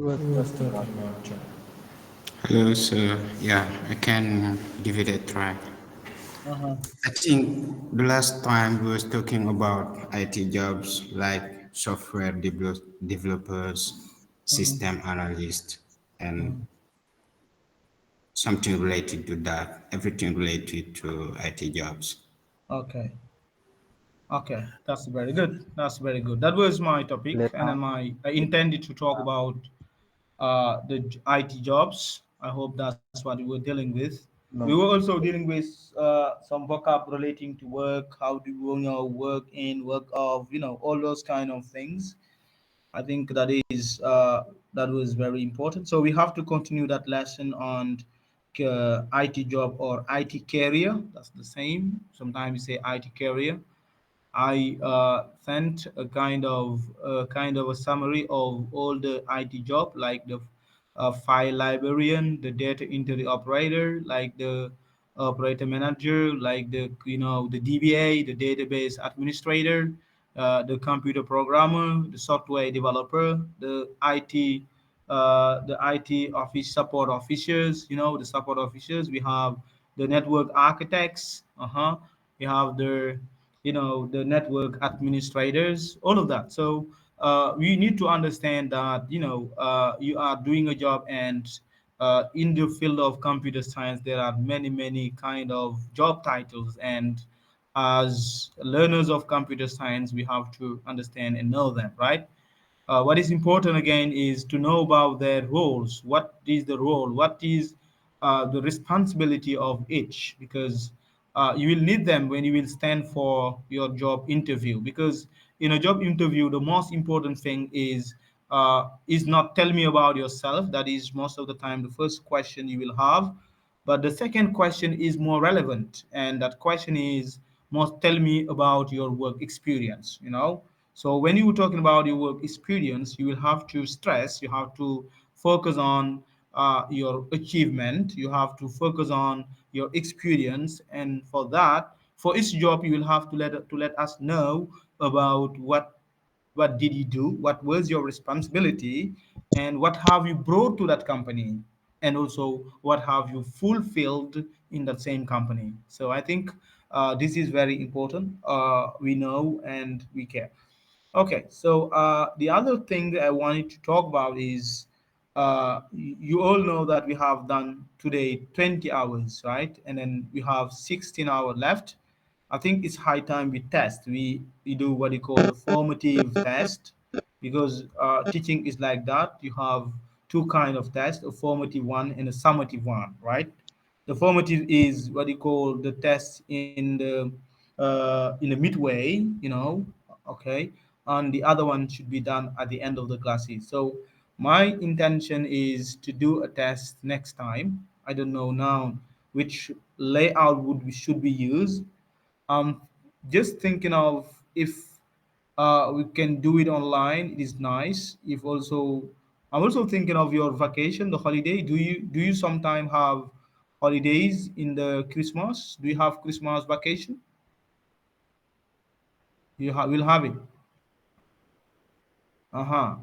Let's talk about job. Hello, sir. Yeah, I can give it a try. Uh-huh. I think the last time we was talking about IT jobs like developers, Uh-huh. system analysts, and Uh-huh. something related to that. Everything related to IT jobs. Okay. Okay. That's very good. That's very good. That was my topic, and then I intended to talk about the IT jobs. I hope that's what we were dealing with. We were No. also dealing with some vocab relating to work. How do work in, work of, all those kind of things. I think that was very important. So we have to continue that lesson on IT job or IT career. That's the same. Sometimes you say IT career. I sent a kind of a summary of all the IT job, like the file librarian, the data entry operator, like the operator manager, like the DBA, the database administrator, the computer programmer, the software developer, the IT office support officers. The support officers. We have the network architects. We have the network administrators, all of that. So we need to understand that you are doing a job, and in the field of computer science there are many kind of job titles, and as learners of computer science we have to understand and know them, right? What is important again is to know about their roles. What is the role? What is the responsibility of each? Because you will need them when you will stand for your job interview. Because in a job interview, the most important thing is not tell me about yourself. That is most of the time the first question you will have. But the second question is more relevant, and that question is most tell me about your work experience. So when you're talking about your work experience, you will have to stress, you have to focus on your achievement, you have to focus on your experience, and for that, for each job, you will have to let us know about what did you do, what was your responsibility, and what have you brought to that company, and also what have you fulfilled in that same company. So I think this is very important. We know and we care. Okay, so the other thing that I wanted to talk about is you all know that we have done today 20 hours, right? And then we have 16 hours left. I think it's high time we test. We do what you call the formative test, because teaching is like that. You have two kind of tests, a formative one and a summative one, right? The formative is what you call the test in the midway, okay, and the other one should be done at the end of the classes. So my intention is to do a test next time. I don't know now which layout should we use. um just thinking of if we can do it online, it is nice. If also, I'm also thinking of your vacation, the holiday. Do you sometime have holidays in the Christmas? Do you have Christmas vacation? Will have it. Uh-huh.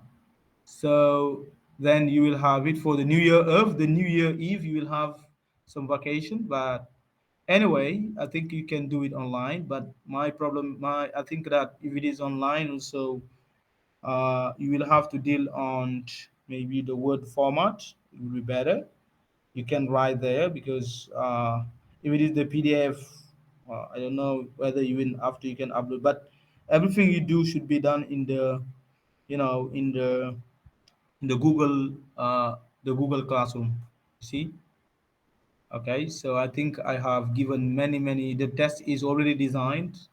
So then you will have it for the New Year Eve. You will have some vacation, but anyway, I think you can do it online. But I think that if it is online, also you will have to deal on maybe the word format. It will be better. You can write there, because if it is the PDF, I don't know whether you will after you can upload. But everything you do should be done in the you know in the Google Classroom. See, okay. So I think I have given many. The test is already designed.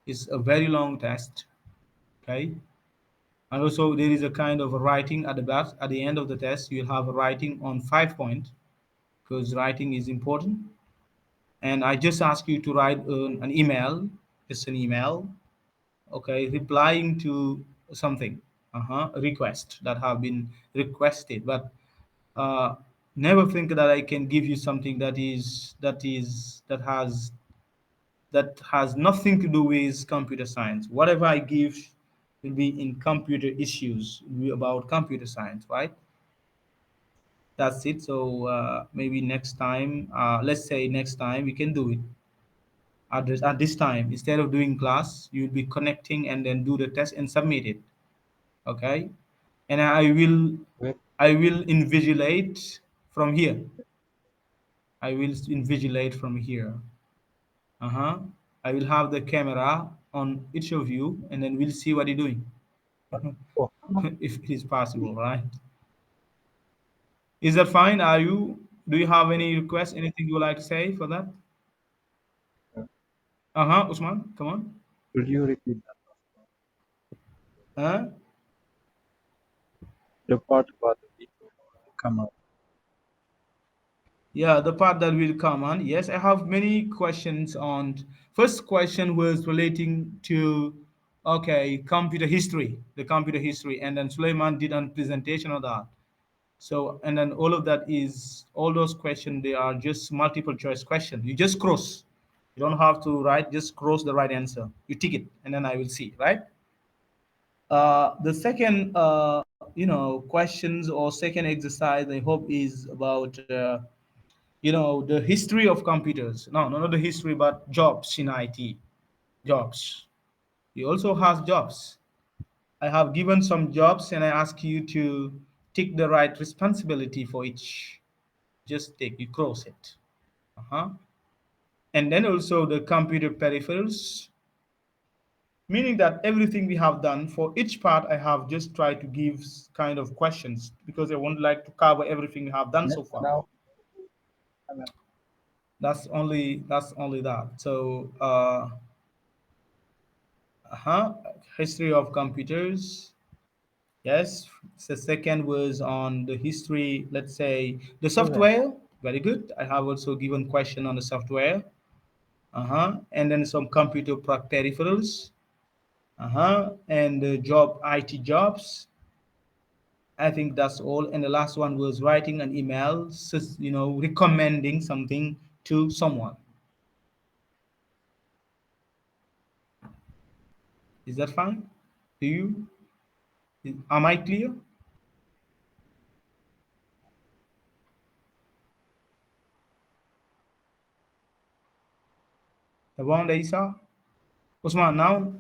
It's a very long test. Okay, and also there is a kind of a writing at the back. At the end of the test, you'll have a writing on 5 points, because writing is important. And I just ask you to write an email, just an email, okay, replying to something, request that have been requested. But uh, never think that I can give you something that has nothing to do with computer science. Whatever I give Will be in computer issues, will be about computer science, right? That's it. So maybe next time, let's say next time we can do it at this time. Instead of doing class, you'll be connecting and then do the test and submit it. Okay, and Where? I will invigilate from here. I will invigilate from here. Uh-huh. I will have the camera on each of you, and then we'll see what you're doing. Oh, If it is possible, right? Is that fine? Are you? Do you have any requests? Anything you would like to say for that? Uh-huh, Usman, come on. could you repeat that? Uh, The part about the people come up. yeah, the part that will come on. Yes, I have many questions on. First question was relating to, okay, computer history, the computer history, and then Suleiman did a presentation of that. So, and then all of that is all those questions. They are just multiple choice questions. You just cross. You don't have to write. Just cross the right answer. You tick it, and then I will see. Right. The second, questions or second exercise I hope is about, the history of computers. No, no, not the history, but jobs in IT. Jobs. He also has jobs. I have given some jobs, and I ask you to take the right responsibility for each. Just take, you cross it. Uh-huh. And then also the computer peripherals, meaning that everything we have done for each part, I have just tried to give kind of questions because I won't like to cover everything we have done Yes, so far. now, That's only that. So uh-huh, history of computers. Yes. The second was on the history, let's say the okay. software. Very good. I have also given question on the software. Uh-huh. And then some computer peripherals. Uh-huh. And the job, IT jobs. I think that's all. And the last one was writing an email, recommending something to someone. Is that fine? Do you? Am I clear? The one that you saw? Usman, now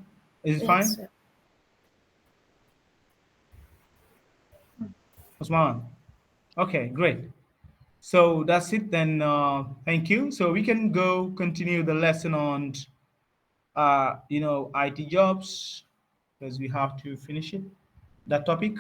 is it Yes, fine? sir. Usman. Okay, great. So that's it then. Thank you. So we can go continue the lesson on, IT jobs because we have to finish it. That topic.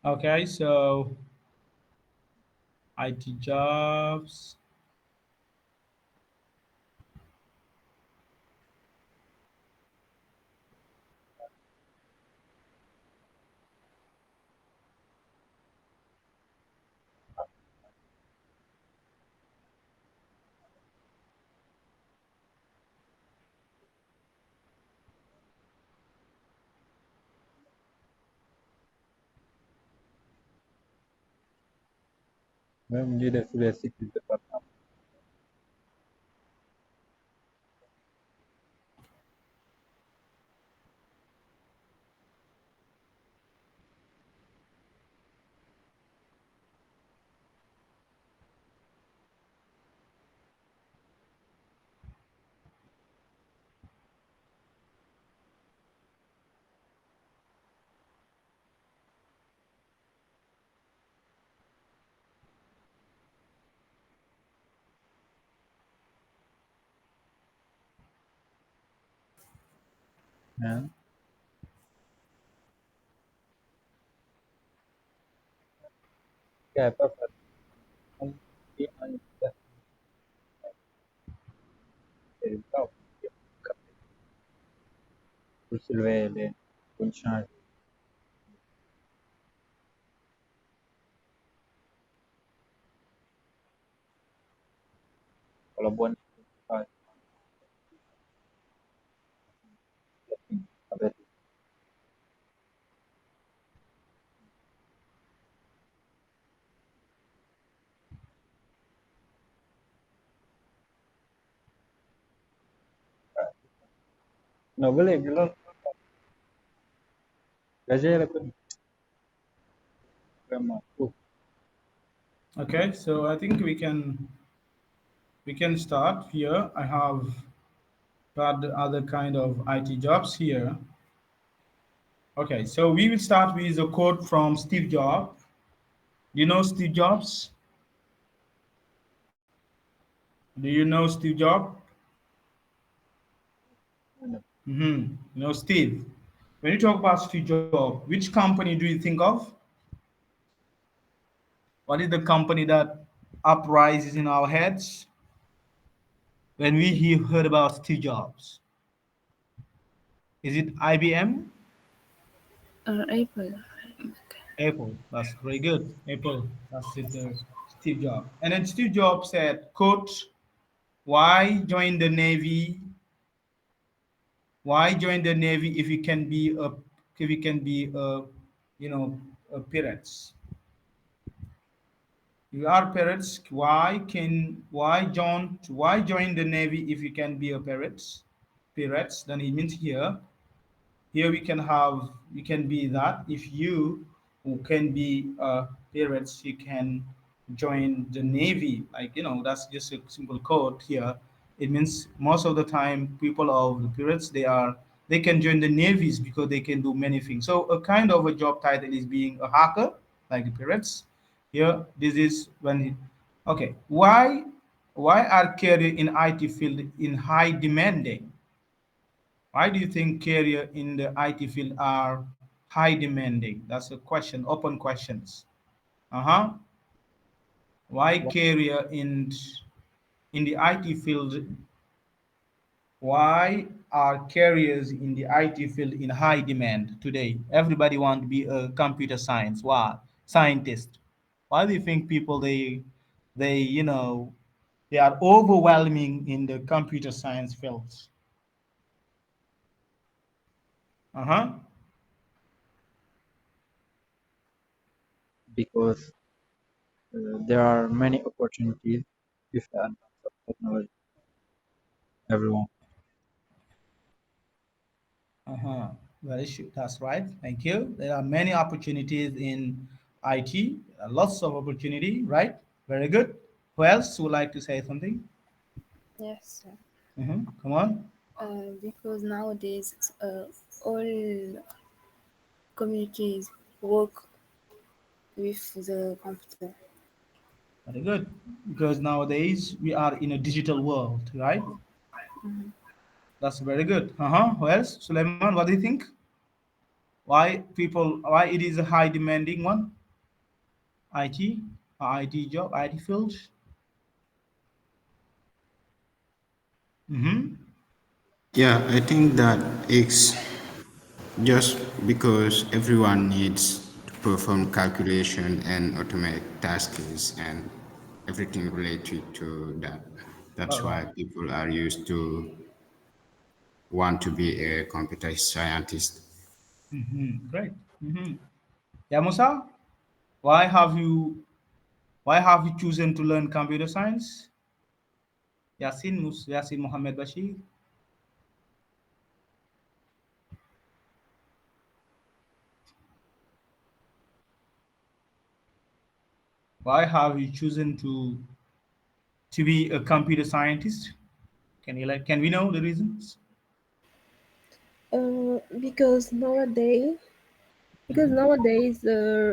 Okay, so IT jobs. Même ñu def cybersécurité par exemple. Hein? Kaya pa ang AI tahu surveillance pun charge kalau buat No, boleh belum. Belajar apa ni? Grammar. Oh, Okay, so I think we can start here. I have got the other kind of IT jobs here. Okay, so we will start with a quote from Steve Jobs. Do you know Steve Jobs? Do you know Steve Jobs? mana? Mm-hmm. You know Steve. When you talk about Steve Jobs, which company do you think of? What is the company that uprises in our heads when we heard about Steve Jobs? Is it IBM? April. Apple. That's very good. Apple. That's it. Steve Jobs. And then Steve Jobs said, "Quote: Why join the Navy? Why join the Navy if you can be a you know a pirates? You are pirates. Why join the Navy if you can be a pirates? Pirates. Then it means here we can be that if you who can be parents you can join the navy, like that's just a simple code here. It means most of the time people of the parents they can join the navies because they can do many things. So a kind of a job title is being a hacker, like the parents here. This is okay, why are career in IT field in high demanding? Why do you think career in the IT field are high demanding? That's a question, open questions. Uh-huh. Why Wha- career in the IT field? Why are careers in the IT field in high demand today? Everybody want to be a computer science. Why? Scientist. Why do you think people they they are overwhelming in the computer science fields? Uh-huh. Because there are many opportunities with the advance of technology. Everyone. Uh-huh. That's right. Thank you. There are many opportunities in IT, lots of opportunity, right? Very good. Who else would like to say something? Yes, sir. Come on. Because nowadays all communities work with the computer. Very good. Because nowadays we are in a digital world, right? That's very good. Uh-huh. Who else? Suleiman, what do you think? Why it is a high demanding one? IT, IT job, IT field? Mm-hmm. Yeah, I think that it's just because everyone needs to perform calculation and automate tasks and everything related to that. All That's right. why people are used to want to be a computer scientist. Mm-hmm. Great. Mm-hmm. Yeah, Musa, why have you Why have you chosen to learn computer science? Yasin Mohammed Bashir. Why have you chosen to be a computer scientist? Can we know the reasons? Because nowadays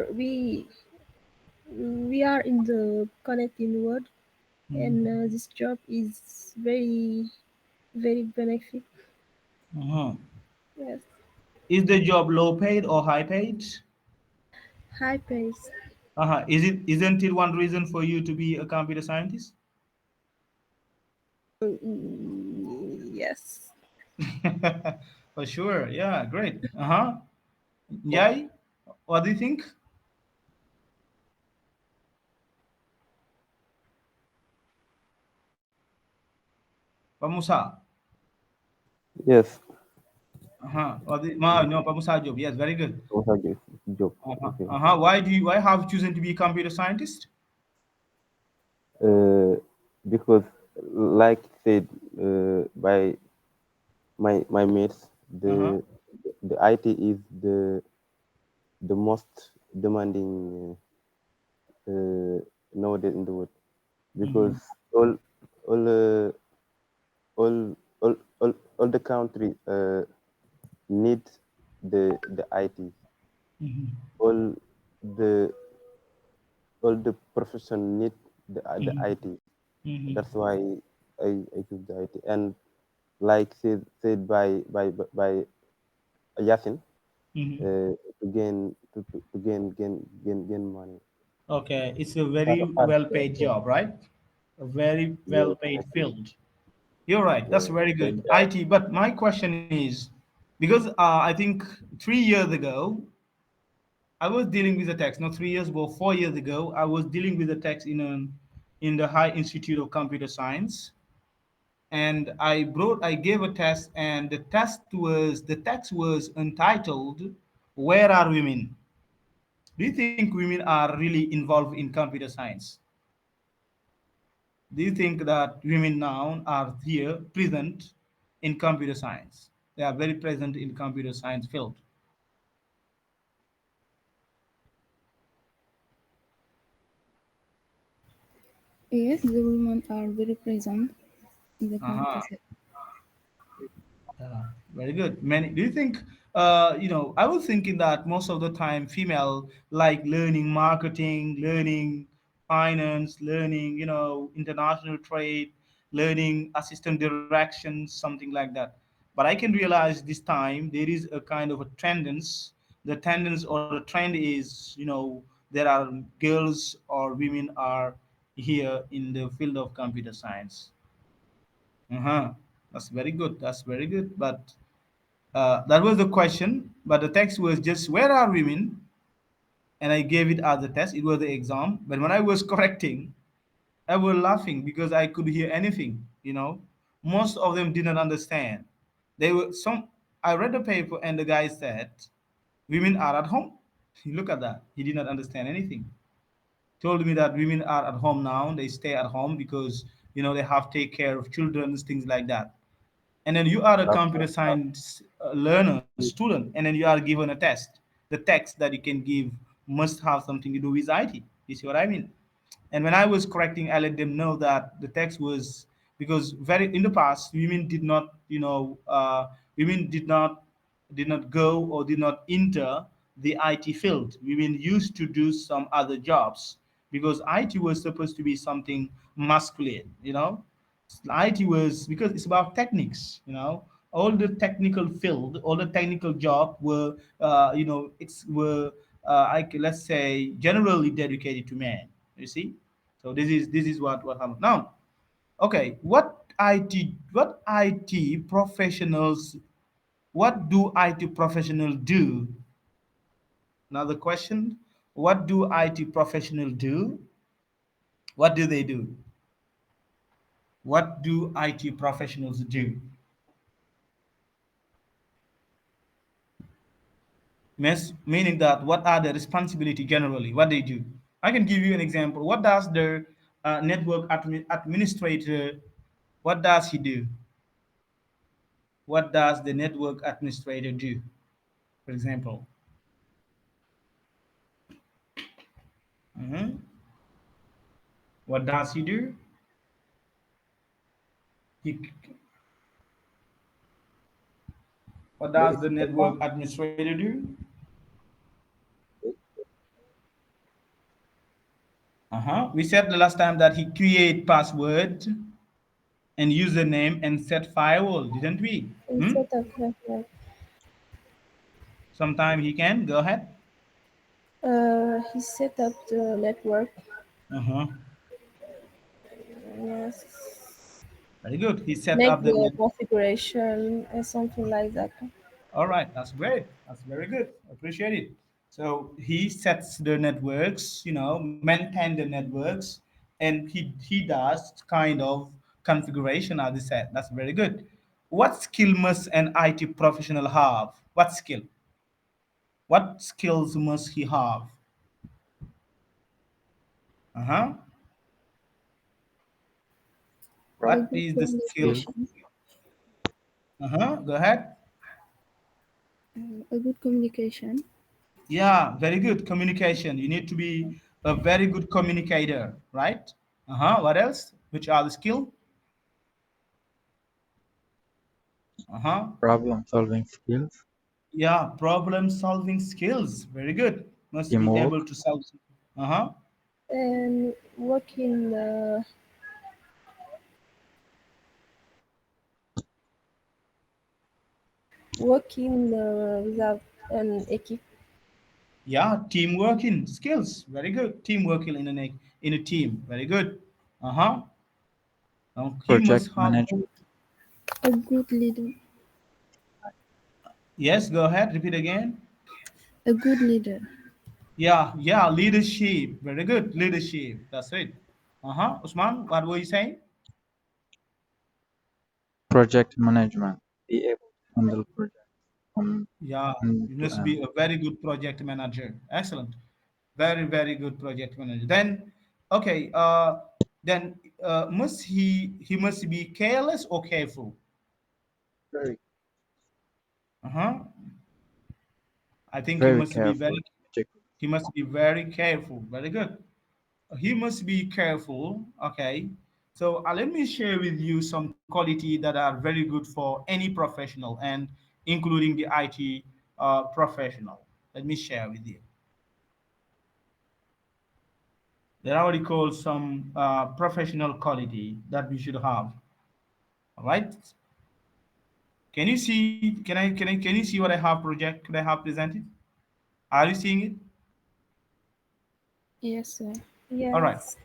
we are in the connecting world, and this job is very benefit. Uh-huh. Yes, Is the job low paid or high paid? high pace. Uh-huh. Isn't it one reason for you to be a computer scientist? Yes. For sure. Yeah, great. Uh-huh. Yay. What do you think? Pamusa. Yes, Uh-huh. No, Pamusa job. Yes, very good. also give job. Uh-huh. Okay. Uh-huh. Why have you chosen to be a computer scientist? Uh, because like said by my mates, Uh-huh. the the IT is the most demanding nowadays in the world, because Mm-hmm. all all uh, all the country need the IT. Mm-hmm. All the all the profession need the Mm-hmm. IT. Mm-hmm. That's why I choose the IT. And like said by Yasin, Mm-hmm. to gain money. Okay, it's a Part very of well culture as paid well. job, right? A very well Yes, paid actually, field. You're right. That's yes. very Paid good. job. IT. But my question is, because I think 3 years ago, I was dealing with the text. Not 3 years, but 4 years ago, I was dealing with the text in the High Institute of Computer Science, and I gave a test, and the text was entitled, "Where are women?" Do you think women are really involved in computer science? Do you think that women now are here present in computer science? They are very present in computer science field. Yes, the women are very present in the computer Uh-huh. sector. Very good. Many. Do you think? I was thinking that most of the time, female like learning marketing, learning finance, learning international trade, learning assistant directions, something like that. But I can realize this time there is a kind of a tendance. The tendance or the trend is, there are girls or women are here in the field of computer science. Uh-huh. That's very good. That's very good. But that was the question. But the text was just, "Where are women?" And I gave it as a test. It was the exam. But when I was correcting, I was laughing because I could hear anything. Most of them did not understand. They were some. I read the paper, and the guy said, "Women are at home." Look at that. He did not understand anything. Told me that women are at home now. They stay at home because they have to take care of children, things like that. And then you are a That's computer science learner student, and then you are given a test. The text that you can give must have something to do with IT. You see what I mean? And when I was correcting, I let them know that the text was, because very in the past women did not, women did not go or did not enter the IT field. Women used to do some other jobs because IT was supposed to be something masculine. IT was, because it's about techniques. All the technical field, all the technical job were, let's say, generally dedicated to men. You see, so this is what happened now. Okay, what IT professionals, what do IT professionals do? Another question: what do IT professionals do? What do they do? What do IT professionals do? Meaning that what are the responsibility generally? What they do? I can give you an example. What does the network administrator? What does he do? What does the network administrator do? For example, mhm. What does he do? He, what does the Basically, network administrator do? Uh-huh. We said the last time that he create password and username and set firewall, didn't we? And Hmm? set up network. Sometime he can go ahead. He set up the network. Uh-huh. Yes. Very good. He set Make up the the net. configuration and something like that. All right, that's great. That's very good. Appreciate it. So he sets the networks, maintain the networks, and he does kind of configuration, as I said. That's very good. What skill must an IT professional have? What skill? What skills must he have? Uh-huh. Very What good is the skill? skills. communication. Uh-huh. Go ahead. A good communication. Yeah, very good communication. You need to be a very good communicator, right? Uh-huh. What else? Which are the skill? Uh-huh. problem solving skills, Yeah, problem solving skills. Very good. Must be teamwork, able to solve. Uh-huh. And working without an equipe. Yeah, teamwork in skills. Very good. Teamwork in a team. Very good. Uh-huh. He project must have. management, A good leader. Yes, go ahead. Repeat again. A good leader. Yeah, yeah, leadership. Very good. Leadership. That's it. Uh-huh. Usman, what were you saying? project management, be able to handle projects from Yeah, end you to must end. be a very good project manager. Excellent. Very, very good project manager. Then, okay, then must he must be careless or careful? Very, Uh-huh. I think he very must be careful, very meticulous. he must be very careful. Very good. He must be careful. Okay. So let me share with you some quality that are very good for any professional and including the IT professional. Let me share with you. There are what you call some professional quality that we should have. All right. Can you see? Can you see what I have project? Could I have presented? Are you seeing it? Yes, sir. All right. Yes.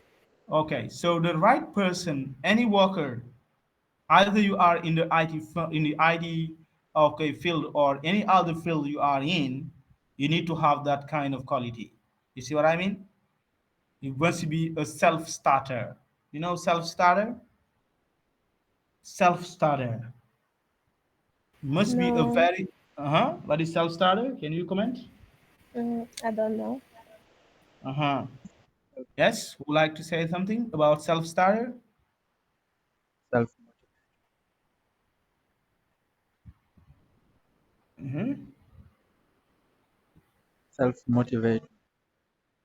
Okay. So the right person, any worker, either you are in the in the IT okay field or any other field you are in, you need to have that kind of quality. You see what I mean? You must be a self starter. You know self starter. Self starter must be a No, very uh-huh. What is self starter? Can you comment? I don't know. Uh-huh. Yes, would like to say something about self starter? Self Mm-hmm. self motivate.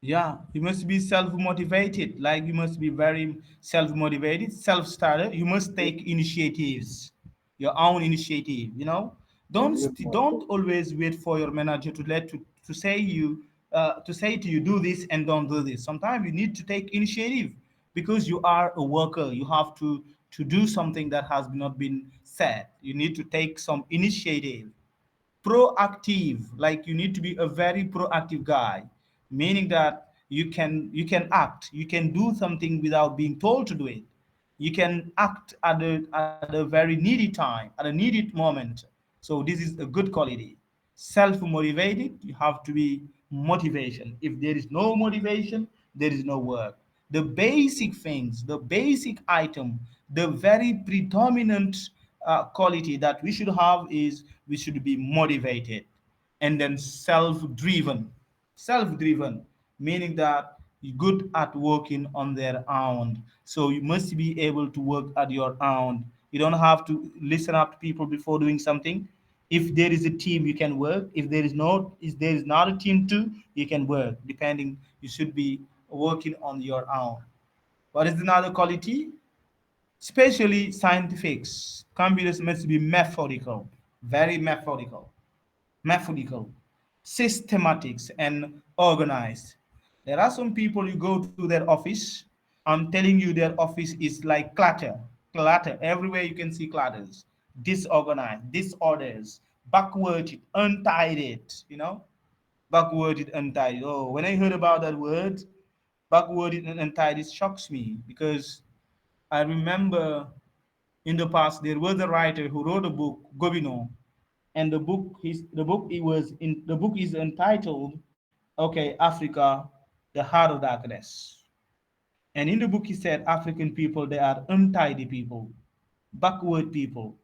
Yeah, you must be self-motivated. Like you must be very self-motivated, self-starter. You must take initiatives, your own initiative. You know, don't always wait for your manager to say you to say to you do this and don't do this. Sometimes you need to take initiative because you are a worker. You have to do something that has not been said. You need to take some initiative. Proactive, like you need to be a very proactive guy, meaning that you can act, you can do something without being told to do it. You can act at a very needy time, at a needed moment. So this is a good quality. Self motivated, you have to be motivation. If there is no motivation, there is no work. The basic things, the basic item, the very predominant quality that we should have is we should be motivated, and then self-driven. Self-driven, meaning that you're good at working on their own. So you must be able to work at your own. You don't have to listen up to people before doing something. If there is a team, you can work. If there is not a team too, you can work. Depending, you should be working on your own. What is another quality? Especially scientifics. Computers must be methodical, very methodical, systematics, and organized. There are some people you go to their office. I'm telling you, their office is like clutter, clutter. Everywhere you can see clutters, disorganized, disorders, backward, untied. You know, backward, untied. Oh, when I heard about that word, backward and untied, it shocks me because I remember in the past there was a writer who wrote a book, Gobino, and the book is entitled, okay, Africa, the Heart of Darkness. And in the book he said African people, they are untidy people, backward people,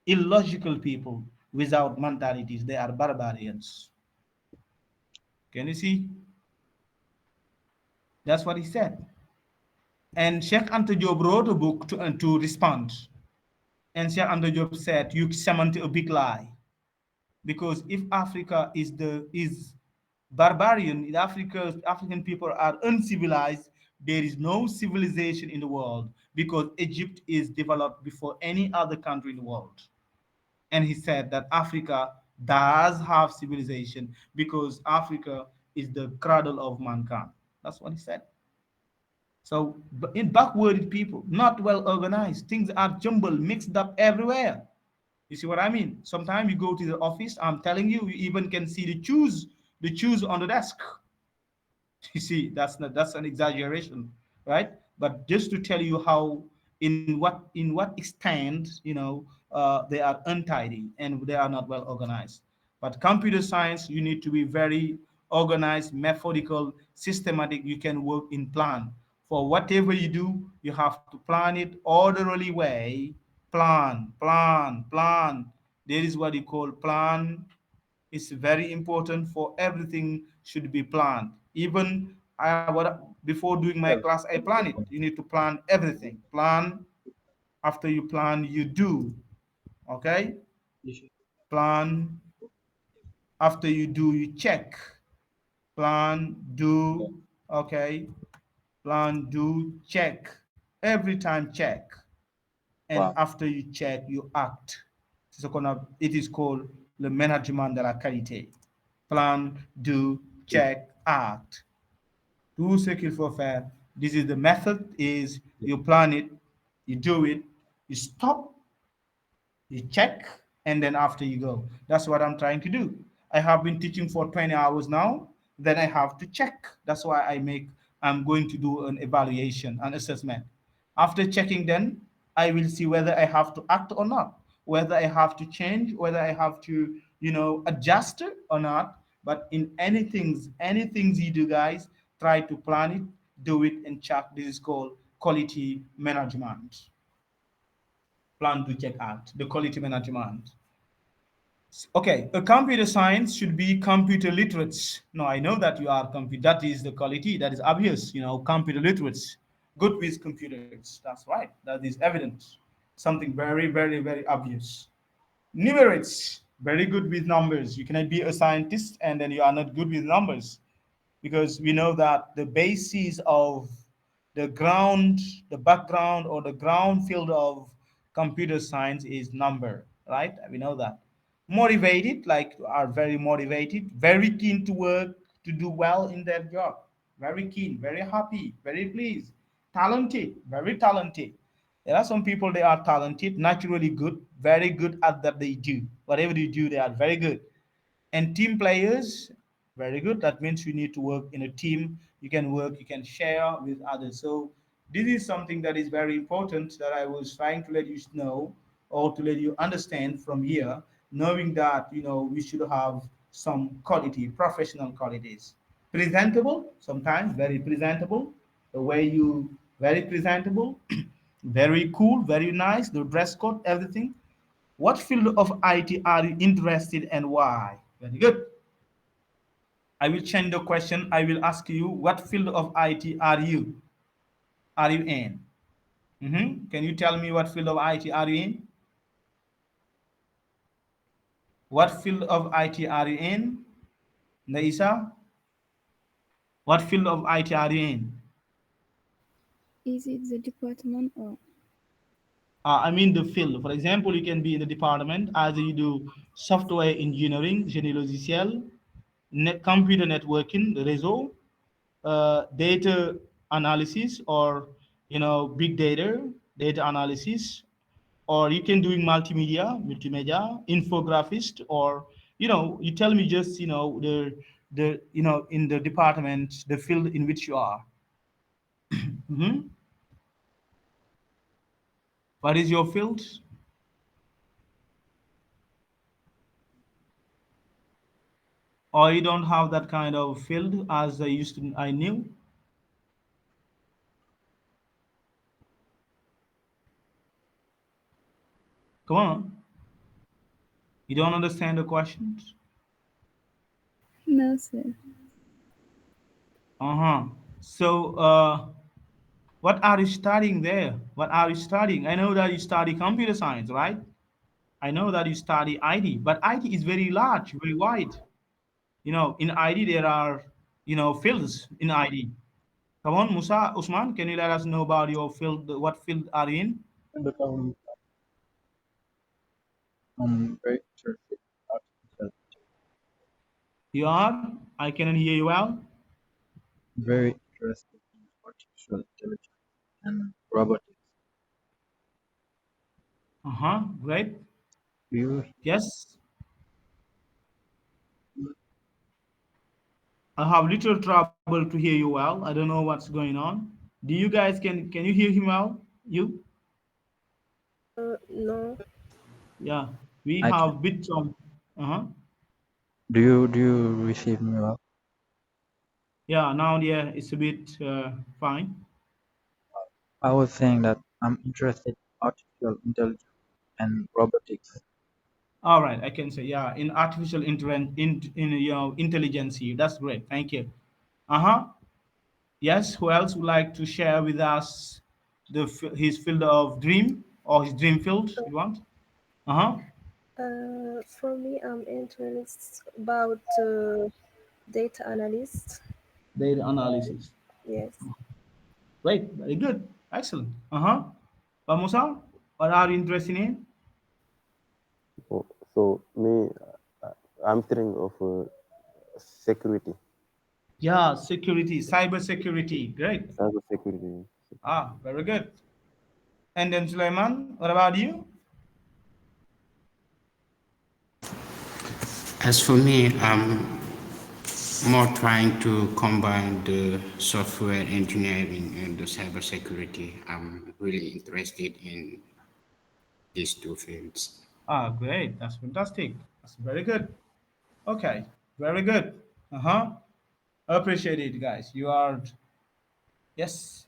illogical people, without mentalities. They are barbarians. Can you see? That's what he said. And Sheikh Anta Diop wrote a book to respond. And Sheikh Anta Diop said, you cement a big lie. because if Africa is barbarian, if African people are uncivilized, there is no civilization in the world, because Egypt is developed before any other country in the world. And he said that Africa does have civilization because Africa is the cradle of mankind. That's what he said. So, in backward people, not well organized, things are jumbled, mixed up everywhere. You see what I mean? Sometimes you go to the office, I'm telling you, you even can see the shoes on the desk. You see, that's an exaggeration, right? But just to tell you how, in what extent, they are untidy and they are not well organized. But computer science, you need to be very organized, methodical, systematic. You can work in plan. For whatever you do, you have to plan it orderly way. Plan, plan, plan. There is what you call plan. It's very important. For everything should be planned. Even before doing my class, I plan it. You need to plan everything. Plan. After you plan, you do. Okay. Plan. After you do, you check. Plan, do. Okay. Plan, do, check. Every time check. And Wow. after you check, you act. It is called le management de la qualité. Plan, do, check, act. Tout ce qu'il faut faire. This is the method. Is you plan it, you do it, you stop, you check, and then after you go. That's what I'm trying to do. I have been teaching for 20 hours now. Then I have to check. That's why I'm going to do an evaluation, an assessment. After checking, then I will see whether I have to act or not, whether I have to change, whether I have to, adjust it or not. But in anything you do, guys, try to plan it, do it, and check. This is called quality management. Plan to check out the quality management. Okay, a computer science should be computer literates. No, I know that you are computer. That is the quality. That is obvious. Computer literates, good with computers. That's right. That is evident. Something very, very, very obvious. Numerates, very good with numbers. You cannot be a scientist and then you are not good with numbers, because we know that the basis of the ground, the background, or the ground field of computer science is number, right? We know that. Motivated, like are very motivated, very keen to work, to do well in their job, very keen, very happy, very pleased, talented, very talented. There are some people, they are talented, naturally good, very good at that they do. Whatever they do, they are very good. And team players, very good. That means you need to work in a team. You can work, you can share with others. So this is something that is very important that I was trying to let you know, or to let you understand from here, knowing that we should have some quality, professional qualities. Presentable, sometimes very presentable. The way you very presentable, very cool, very nice, the dress code, everything. What field of IT are you interested and why? Very good. I will change the question. I will ask you, what field of IT are you in? Can you tell me what field of IT are you in? What field of IT are you in? Naisa, what field of IT are you in? Is it the department or I mean the field. For example, you can be in the department as you do software engineering, génie logiciel, computer networking, réseau, data analysis, or big data analysis, or you can doing multimedia, infographist, or you tell me just the in the department, the field in which you are. Mhm. What is your field? Or you don't have that kind of field as I knew. Come on, you don't understand the questions. no, sir? Uh-huh. So what are you studying there? What are you studying? I know that you study computer science, right? I know that you study IT, but IT is very large, very wide. In ID there are fields in ID. Come on, Musa, Usman, can you let us know about your field? What field are you in? And I'm very interested in artificial You are? I cannot hear you well. very interested in artificial intelligence and robotics. Uh-huh. Great. Do you Yes. I have little trouble to hear you well. I don't know what's going on. Do you guys can you hear him well? You? No. Yeah. We I can. have bit some. Uh-huh. Do you receive me well? Yeah. Now, yeah, it's a bit fine. I was saying that I'm interested in artificial intelligence and robotics. All right. I can say, yeah, in artificial in intelligence here. That's great. Thank you. Uh-huh. Yes. Who else would like to share with us his field of dream or his dream field? You want? Uh-huh. For me, I'm interested about data analyst. Data analysis. Yes. Great. Very good. Excellent. Uh-huh. Musa, what are you interested in? So me, uh, I'm thinking of security, Yeah, security, cyber security. Great. cyber security. Ah, very good. And then Sulaiman, what about you? As for me, I'm more trying to combine the software engineering and the cybersecurity. I'm really interested in these two fields. Ah, great. That's fantastic. That's very good. Okay, very good. Uh-huh. Appreciate it, guys. You are, yes.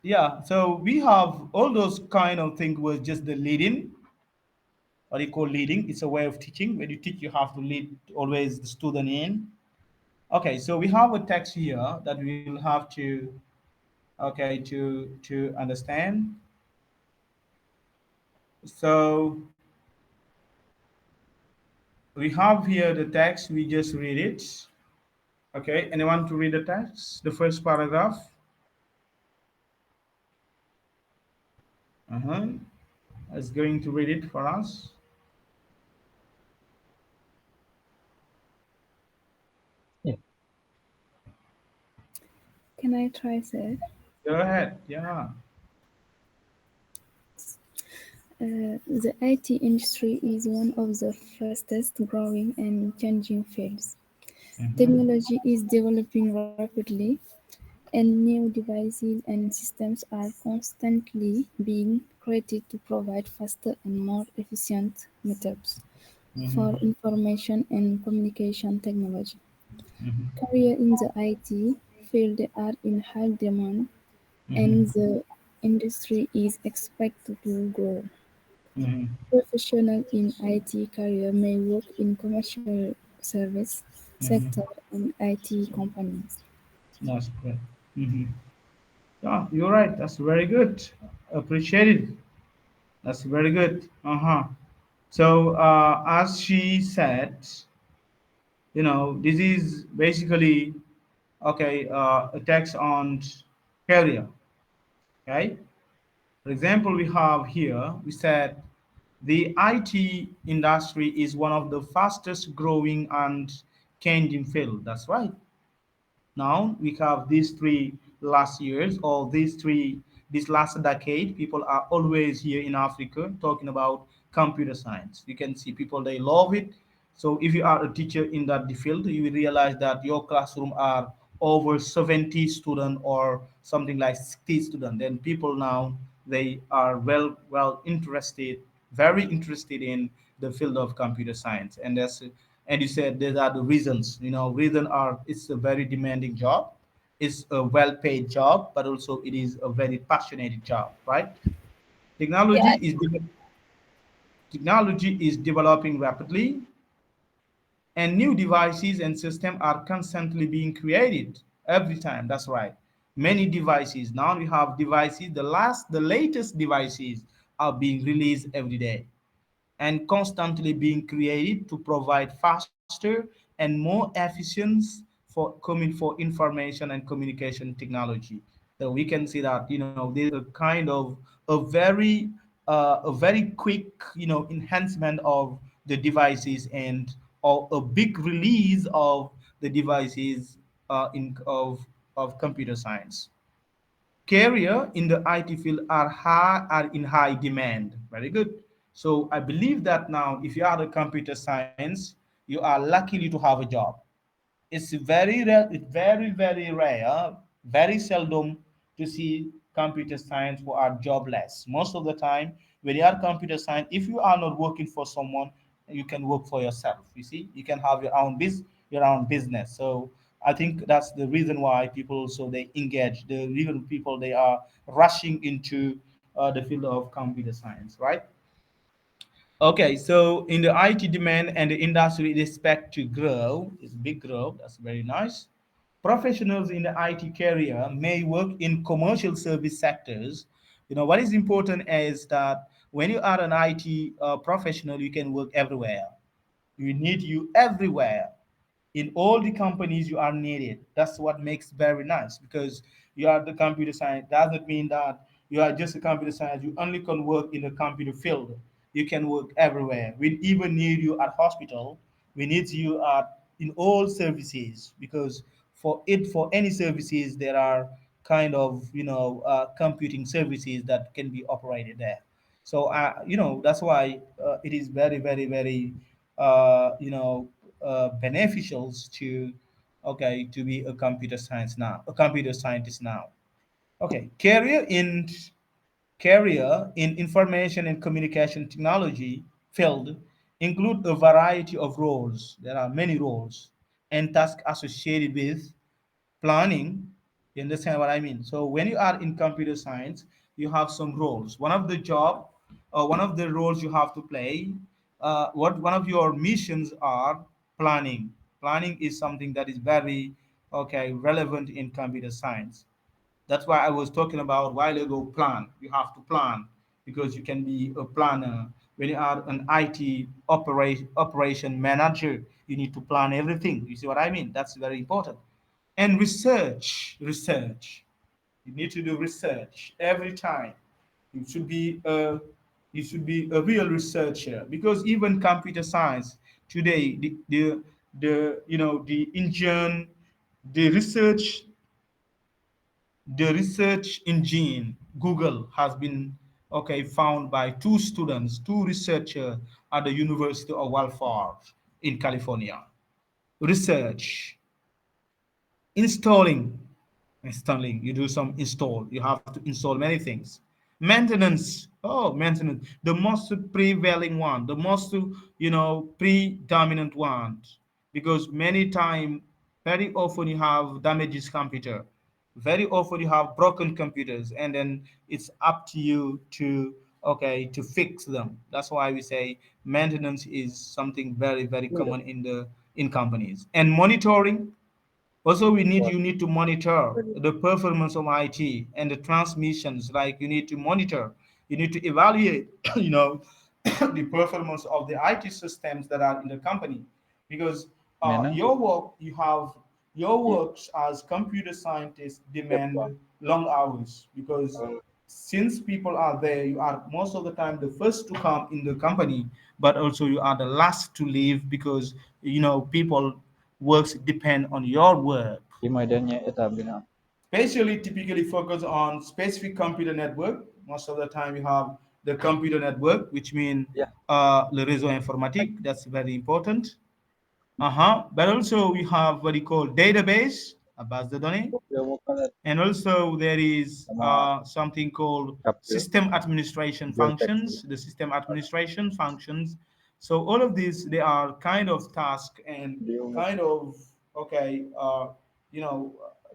Yeah, so we have all those kind of things was just the leading, what you call leading. It's a way of teaching. When you teach, you have to lead always the student in. Okay, so we have a text here that we'll have to, okay, to understand. So we have here the text. We just read it. Okay, anyone to read the text? The first paragraph. Uh-huh. Is going to read it for us. Yeah. Can I try, sir? Go ahead. Yeah. The IT industry is one of the fastest growing and changing fields. Mm-hmm. Technology is developing rapidly, and new devices and systems are constantly being created to provide faster and more efficient methods for Mm-hmm. information and communication technology. Mm-hmm. Careers in the IT field are in high demand, and Mm-hmm. the industry is expected to grow. Mm-hmm. Professionals in IT career may work in commercial service sector Mm-hmm. and IT companies. That's great. Mm-hmm. Yeah, you're right. That's very good. Appreciate it. That's very good. Uh-huh. So, as she said, this is basically okay. A text on career. Okay. For example, we have here. We said the IT industry is one of the fastest growing and changing field. That's right. Now we have these three last years or these three this last decade. People are always here in Africa talking about computer science. You can see people they love it. So if you are a teacher in that field, you will realize that your classroom are over 70 students or something like 60 students. Then people now they are well interested, very interested in the field of computer science, and you said these are the reasons. Reason are it's a very demanding job, it's a well-paid job, but also it is a very passionate job, right? Technology Yeah, is technology is developing rapidly, and new devices and systems are constantly being created every time. That's right. Many devices now we have devices. The latest devices are being released every day, and constantly being created to provide faster and more efficient for information and communication technology. So we can see that there's a kind of a very quick enhancement of the devices and or a big release of the devices in of computer science. Career in the IT field are in high demand. Very good. So I believe that now, if you are a computer science, you are lucky to have a job. It's very rare, it's very rare, very seldom to see computer science who are jobless. Most of the time, when you are computer science, if you are not working for someone, you can work for yourself. You see, you can have your own business. So I think that's the reason why people so they engage. The reason people they are rushing into the field of computer science, right? Okay, so in the IT demand and the industry is expect to grow, it's big growth, that's very nice. Professionals in the IT career may work in commercial service sectors. What is important is that when you are an IT professional, you can work everywhere. We need you everywhere. In all the companies you are needed. That's what makes very nice, because you are the computer science doesn't mean that you are just a computer science, you only can work in the computer field. You can work everywhere. We even need you at hospital. We need you at in all services, because for any services there are kind of computing services that can be operated there. So that's why it is very beneficial to to be a computer science now, a computer scientist now. Okay, career in information and communication technology field include a variety of roles. There are many roles and tasks associated with planning. You understand what I mean? So when you are in computer science, you have some roles. One of the job or one of the roles you have to play, what one of your missions are planning. Planning is something that is very relevant in computer science. That's why I was talking about a while ago. Plan. You have to plan, because you can be a planner. When you are an IT operation manager, you need to plan everything. You see what I mean? That's very important. And research. You need to do research every time. You should be a real researcher, because even computer science today, the engine, the research the research engine Google has been found by two researchers at the University of Walford in California. Research, installing, you do some install. You have to install many things. Maintenance, maintenance, the most prevailing one, the most predominant one, because many time, very often you have damages computer, very often you have broken computers, and then it's up to you to to fix them. That's why we say maintenance is something very Iya, common in companies. And monitoring, also we need buat you need to monitor the performance of IT and the transmissions. Like you need to monitor, you need to evaluate the performance of the IT systems that are in the company, because Menang, your work you have your iya, works as computer scientists step one. demand long hours, because since people are there, you are most of the time the first to come in the company, but also you are the last to leave, because people works depend on your work. Di Medannya eta bina. Especially typically focus on specific computer network. Most of the time you have the computer network, which mean Ya, le réseau informatique. That's very important. Uh-huh. But also we have what you call database, a base de données. dia mau kalah And also there is sama something called April, system administration jual taxi. functions, the system administration functions. So all of these, they are kind of task and Dia mau kind of, okay, you know,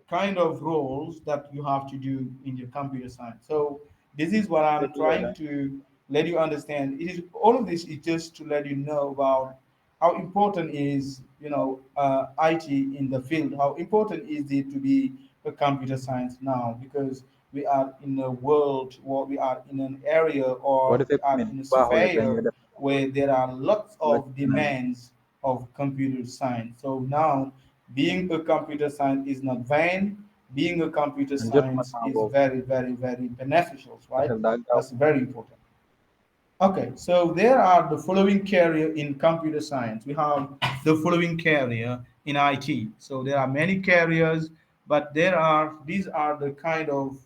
kind of roles that you have to do in your computer science. So this is what I'm itu ya trying kan. to let you understand. It is all of this is just to let you know about how important is IT in the field. How important is it to be a computer science now? Because we are in a world, or we are in an area, What or if we it are mean in a baho ya tanya sphere ada. where there are lots Like, of demands of computer science. So now, being a computer science is not vain. Being a computer and just science is about very, very, very beneficial, right? have that That's very important. Okay, so there are the following career in computer science. We have the following career in IT. So there are many careers, but these are the kind of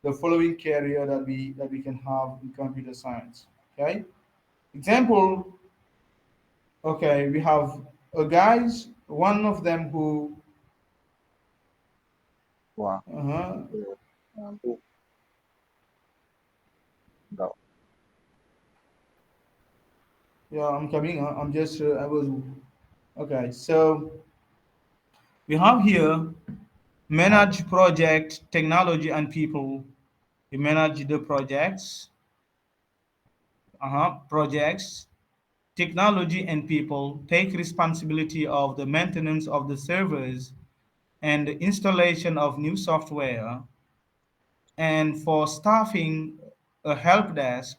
the following career that we can have in computer science. Okay, example. Okay, we have a guys. One of them who. wow. Uh-huh, Book the yeah, I'm coming. I'm just. I was. Okay, so we have here how manage project, technology, and people. We manage the projects, technology, and people. Take responsibility of the maintenance of the servers and the installation of new software. And for staffing, a help desk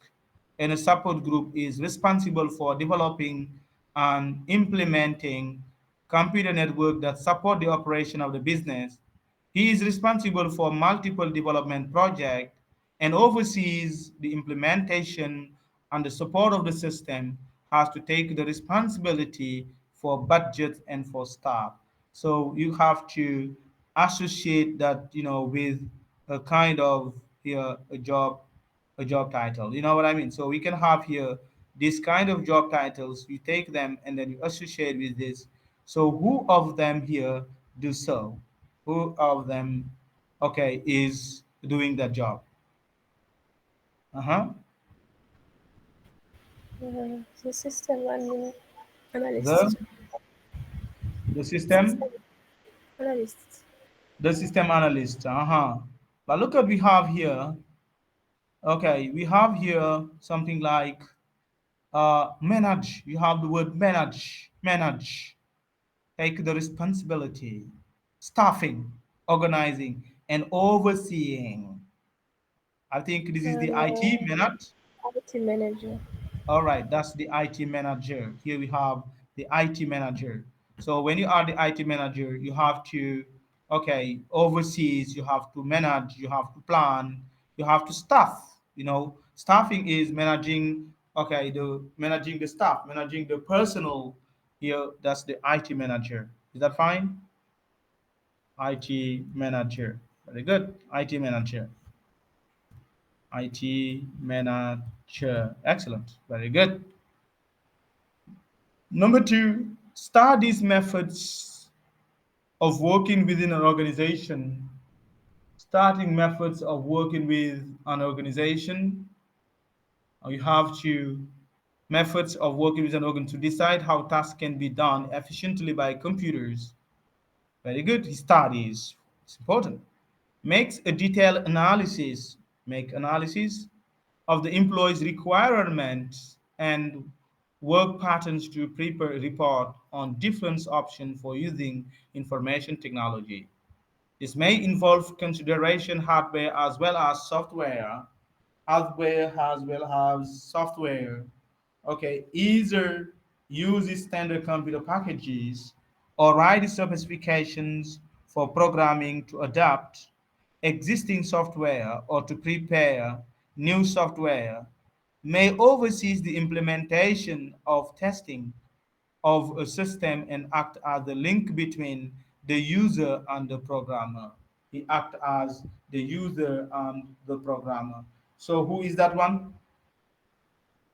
and a support group is responsible for developing and implementing computer network that support the operation of the business. He is responsible for multiple development projects and oversees the implementation and the support of the system, has to take the responsibility for budget and for staff. So you have to associate that, with a kind of here a job title. You know what I mean? So we can have here this kind of job titles. You take them and then you associate with this. So who of them here do so? Who of them, okay, is doing that job? Uh-huh. The system analyst. The the System system analyst. the system analyst. Uh-huh. But look what we have here. Okay, we have here something like manage. You have the word manage, take the responsibility, staffing, organizing, and overseeing. I think this is the And IT manage. IT manager. All right, that's the IT manager. Here we have the IT manager. So when you are the IT manager, you have to, okay, overseas, you have to manage, you have to plan, you have to staff. Staffing is managing, okay, the managing the staff, managing the personal. Here, that's the IT manager. Is that fine? IT manager. Very good. IT manager. IT manager. Excellent. Very good. Number two, studies methods of working within an organization. Starting methods of working with an organization. You have to methods of working with an organ to decide how tasks can be done efficiently by computers. Very good. He studies. It's important. Makes a detailed analysis. Make analysis of the employee's requirements and work patterns to prepare a report on different options for using information technology. This may involve consideration hardware as well as software, Okay, either use standard computer packages or write specifications for programming to adapt existing software or to prepare new software, may oversee the implementation of testing of a system and act as the link between the user and the programmer. He act as the user and the programmer. So who is that one?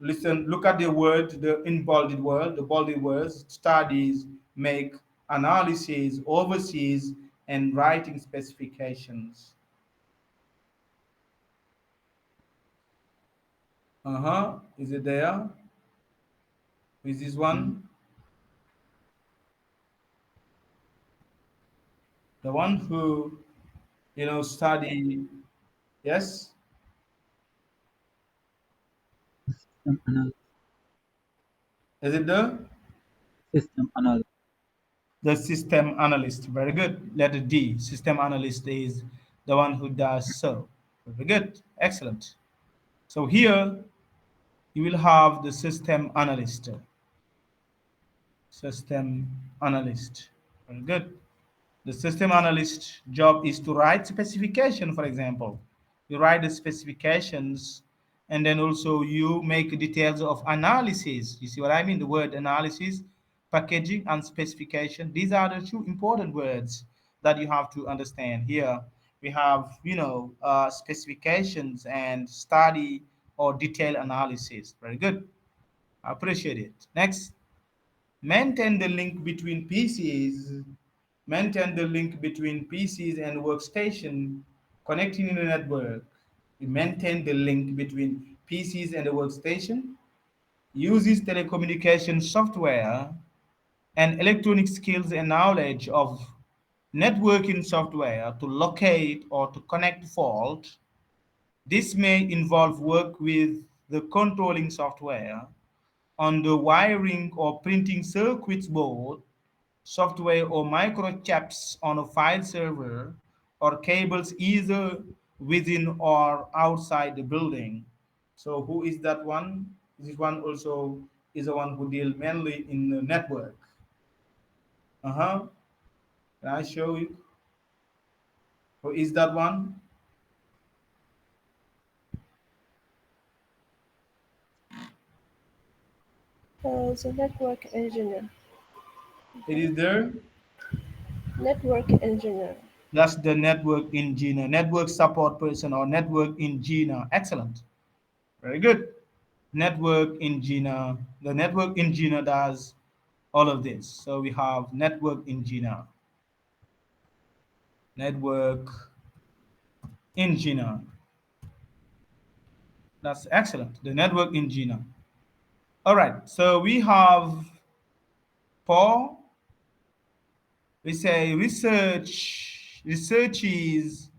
Listen, look at the word, the in bolded word, the bolded words, studies, make, analysis, overseas, and writing specifications. Uh-huh. Is it there? Is this mm, one? The one who, study, yes? system analysis. Is it System analysis. the system analyst? Very good. Letter D. System analyst is the one who does so. Very good. Excellent. So here You will have the system analyst. System analyst. Very good. The system analyst job is to write specification, for example. You write the specifications and then also you make details of analysis. You see what I mean? The word analysis, packaging, and specification. These are the two important words that you have to understand here. We have, specifications and study or detail analysis. Very good. I appreciate it. Next, maintain the link between PCs, maintain the link between PCs and workstation connecting in the network. We maintain the link between PCs and the workstation, uses telecommunication software and electronic skills and knowledge of networking software to locate or to connect fault. This may involve work with the controlling software on the wiring or printing circuits board, software or microchips on a file server, or cables either within or outside the building. So who is that one? This one also is the one who deal mainly in the network. Uh-huh. Can I show you? Who is that one? The network engineer. It is there. Network engineer. That's the network engineer, network support person, or network engineer. Excellent. Very good. Network engineer. The network engineer does all of this. So we have network engineer. Network engineer. That's excellent. The network engineer. All right. So we have Paul. We say research. Research is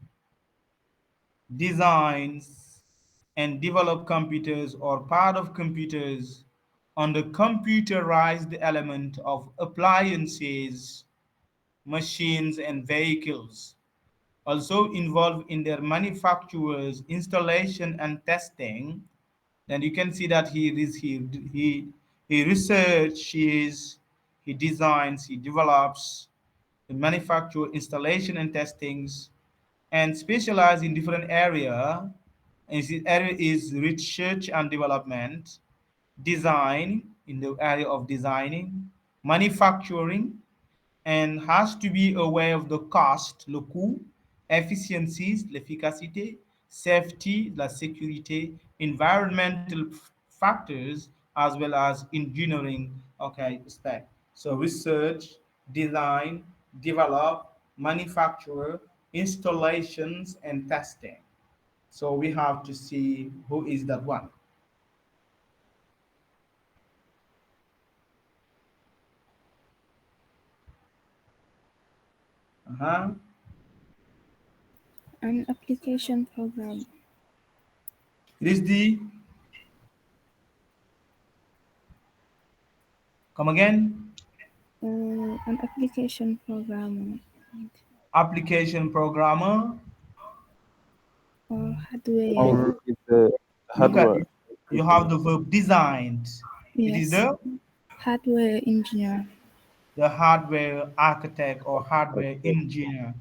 designs and develop computers or part of computers on the computerized element of appliances, machines, and vehicles. Also involved in their manufacturers, installation, and testing. Then you can see that he researches, he designs, he develops, the manufacture, installation, and testings, and specialize in different area. And his area is research and development, design in the area of designing, manufacturing, and has to be aware of the cost, le coût, efficiencies, l'efficacité, safety, la sécurité, environmental factors, as well as engineering, okay, spec. So research, design, develop, manufacture, installations, and testing. So we have to see who is that one. Uh-huh. An application program. It is the, come again, An application programmer application programmer. or hardware. Or it's the Look at hardware. it. You have the verb designed. It is Yes, hardware engineer. the hardware architect or hardware engineer.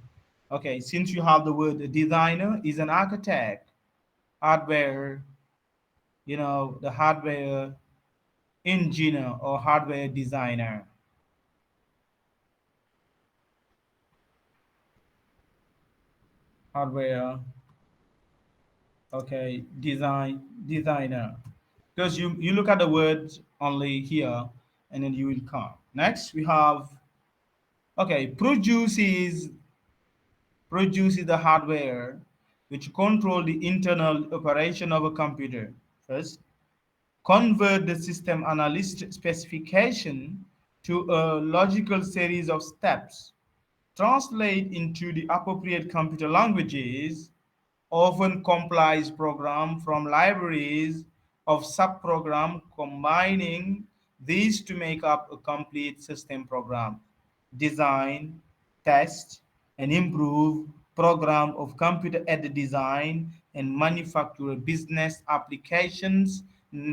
Okay, since you have the word designer is an architect, hardware, the hardware engineer or hardware designer. Hardware, okay, designer. Because you look at the words only here and then you will come. Next we have, okay, produces the hardware which control the internal operation of a computer. First, convert the system analyst specification to a logical series of steps, translate into the appropriate computer languages, often compiles program from libraries of subprogram, combining these to make up a complete system program. Design, test, and improve program of computer aided design and manufacture business applications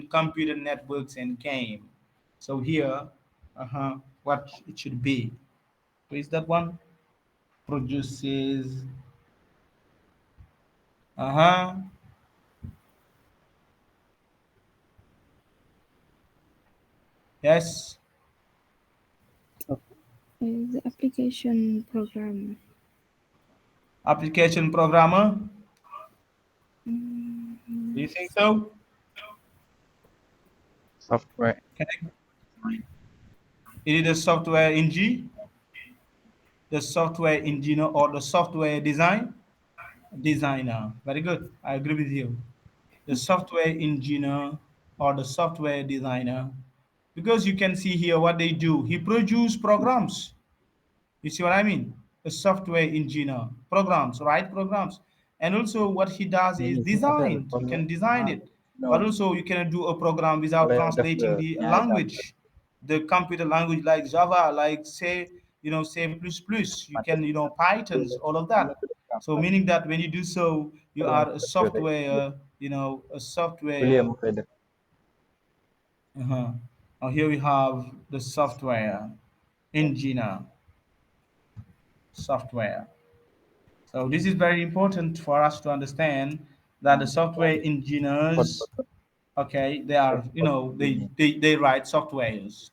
computer networks and game. So here, what it should be. So is that one? Produces, uh-huh, yes, The application program. application programmer. Do you think Yes. so? Software Can I, design. is it a software engineer, the software engineer, or the software designer? Very good. I agree with you. The software engineer or the software designer, because you can see here what they do. He produce programs. You see what I mean? A software engineer, programs, write programs. And also what he does is Anything other design. You from can design it. But no, also you cannot do a program without oleh def translating the nyari language, the computer language like Java, like say, C++, you can, Pythons, all of that. So meaning that when you do so, you are a software, a software. William Feder. Uh-huh. Now here we have the software engineer, software. So this is very important for us to understand that the software engineers, okay, they are, they write softwares,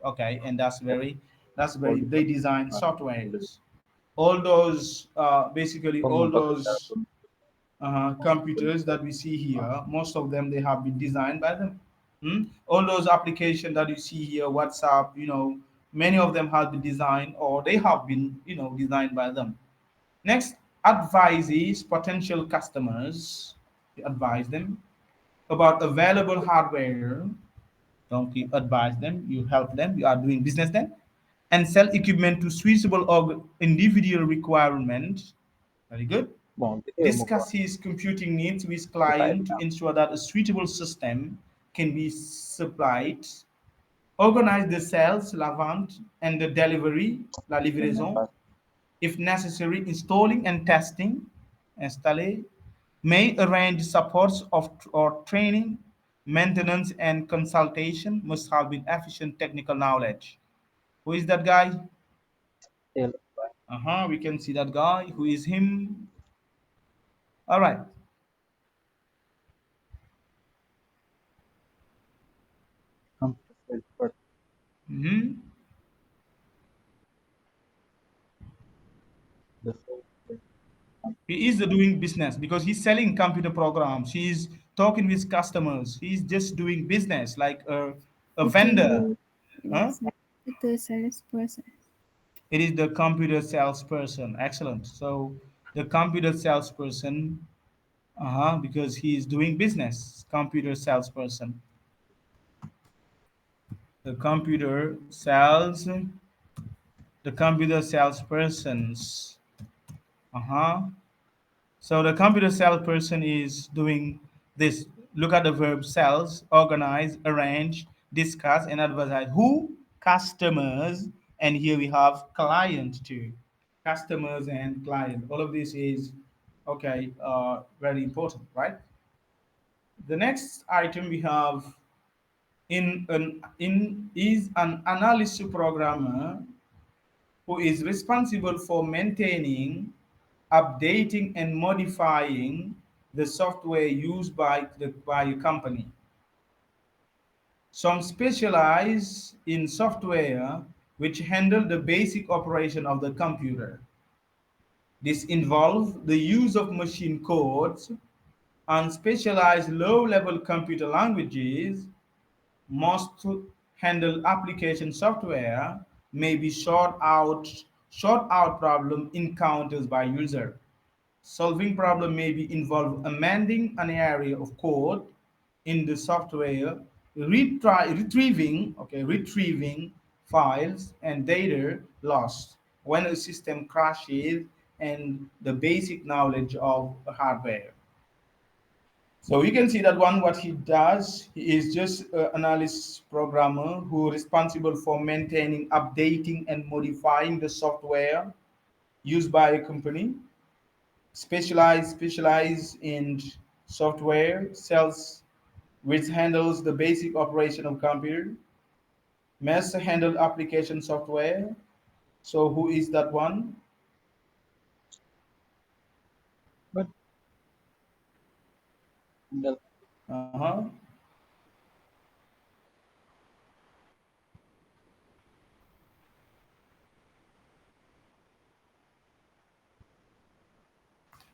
okay, and that's very they design softwares. All those basically all those computers that we see here, most of them they have been designed by them. All those applications that you see here, WhatsApp, many of them have been designed or they have been, designed by them. Next, advises potential customers. You advise them about available hardware. Don't you advise them, you help them, you are doing business then. And sell equipment to suitable or individual requirement. Very good. Bon, gitu ya Discuss Muko. his computing needs with Kita client to exam. ensure that a suitable system can be supplied. Organize the sales, la vente, and the delivery, la livraison. If necessary, installing and testing, installer, may arrange supports of or training, maintenance and consultation must have been efficient technical knowledge. Who is that guy? We can see that guy. Who is him? All right. Computer sales Mm-hmm. the software. He is doing business because he's selling computer programs. He's talking with customers. He's just doing business like a It is vendor. the Huh? yes, the salesperson. It is the computer salesperson. Excellent. So the computer salesperson, because he is doing business. Computer salesperson. The computer sales. The computer salespersons. Uh-huh. So the computer salesperson is doing this. Look at the verb sells, organize, arrange, discuss, and advertise. Who? Customers. And here we have client too. Customers and client. All of this is okay, very important, right? The next item we have in is an analysis programmer who is responsible for maintaining, updating, and modifying the software used by a company. Some specialize in software which handle the basic operation of the computer. This involves the use of machine codes and specialized low-level computer languages. Most handle application software may be short out problem encounters by user. Solving problem may be involve amending an area of code in the software, retrieving files and data lost when a system crashes, and the basic knowledge of hardware. So you can see that one, what he does, he is just an analysis programmer who is responsible for maintaining, updating, and modifying the software used by a company. Specialize in software, sells. which handles the basic operation of computer. MES handle application software. So who is that one? But the Uh-huh.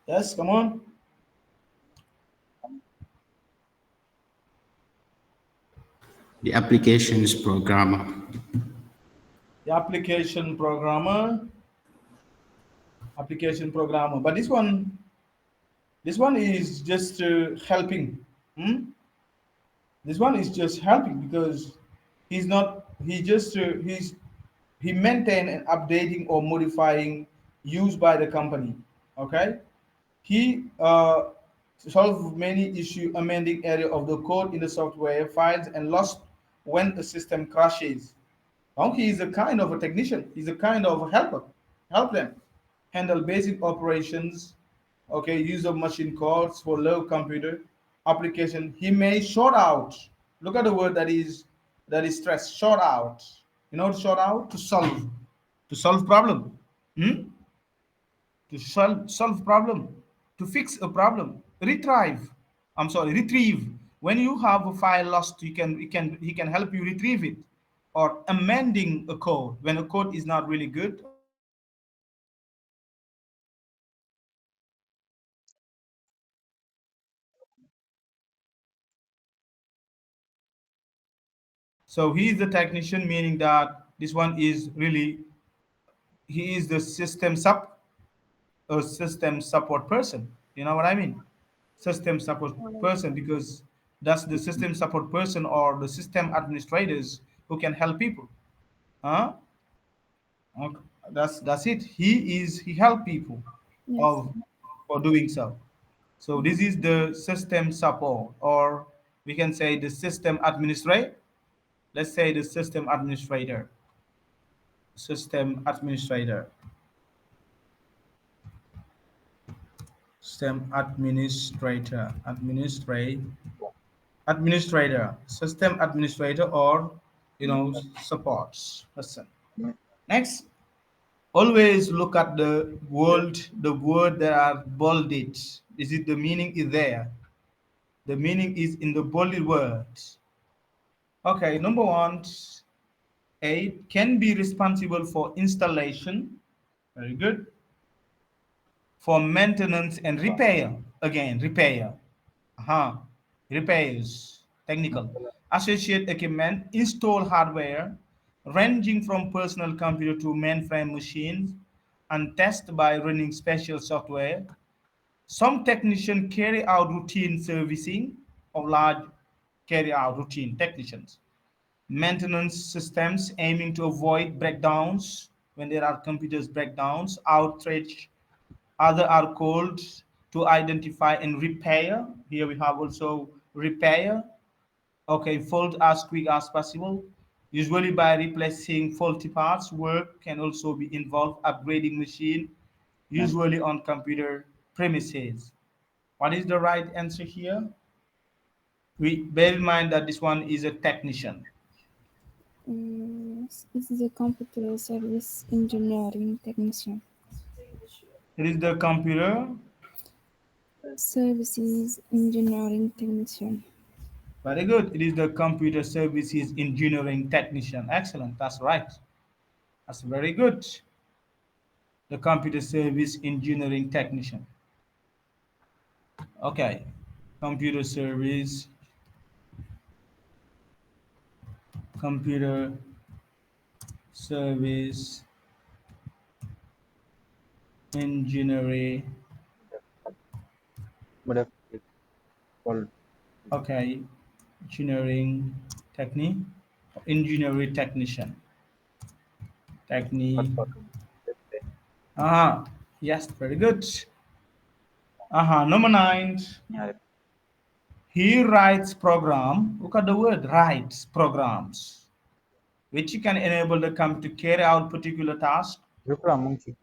Yes, come on. The applications programmer. The application programmer. But this one is just helping. Hmm? This one is just helping because he's not. He just he maintain and updating or modifying used by the company. Okay. He solve many issue amending area of the code in the software files and lost when a system crashes. Now he is a kind of a technician. He's a kind of a helper. Help them handle basic operations. Okay, use of machine codes for low computer application. He may short out. Look at the word that is stressed. Short out. You know, short out to solve problem. Hmm? To solve problem, to fix a problem, retrieve. When you have a file lost, he can help you retrieve it, or amending a code when a code is not really good or when a code is not really working. So he is the technician, meaning that this one is really, he is the system support person. You know what I mean? System support person, because that's the system support person or the system administrators who can help people. Huh? Okay. That's it. He help people Yes. of for doing so. So this is the system support, or we can say the system administrator. Let's say the system administrator, system administrator, system administrator, or supports person. Next, always look at the word that are bolded. Is it the meaning is there? The meaning is in the bolded words. Okay, number one, A can be responsible for installation. Very good. For maintenance and repair. Again, repair. Uh-huh. Repairs, technical. Associate equipment, install hardware, ranging from personal computer to mainframe machines, and test by running special software. Some technicians carry out routine servicing of large carry out routine technicians. Maintenance systems aiming to avoid breakdowns when there are computers breakdowns, outrage. Other are called to identify and repair. Here we have also repair. Okay, fault as quick as possible. Usually by replacing faulty parts. Work can also be involved upgrading machine, usually on computer premises. What is the right answer here? We bear in mind that this one is a technician. This is a computer service engineering technician. It is the computer. Services engineering technician. Very good. It is the computer services engineering technician. Excellent. That's right. That's very good. The computer service engineering technician. Okay. Computer service, computer service engineering. whatever it's called. Okay. Engineering technique. Engineering technician. What Technique. sort of Uh-huh. Yes, very good. Uh-huh. Number 9. yeah, He writes program. Look at the word writes programs, which can enable the computer to carry out particular task, Yukra Mungchi.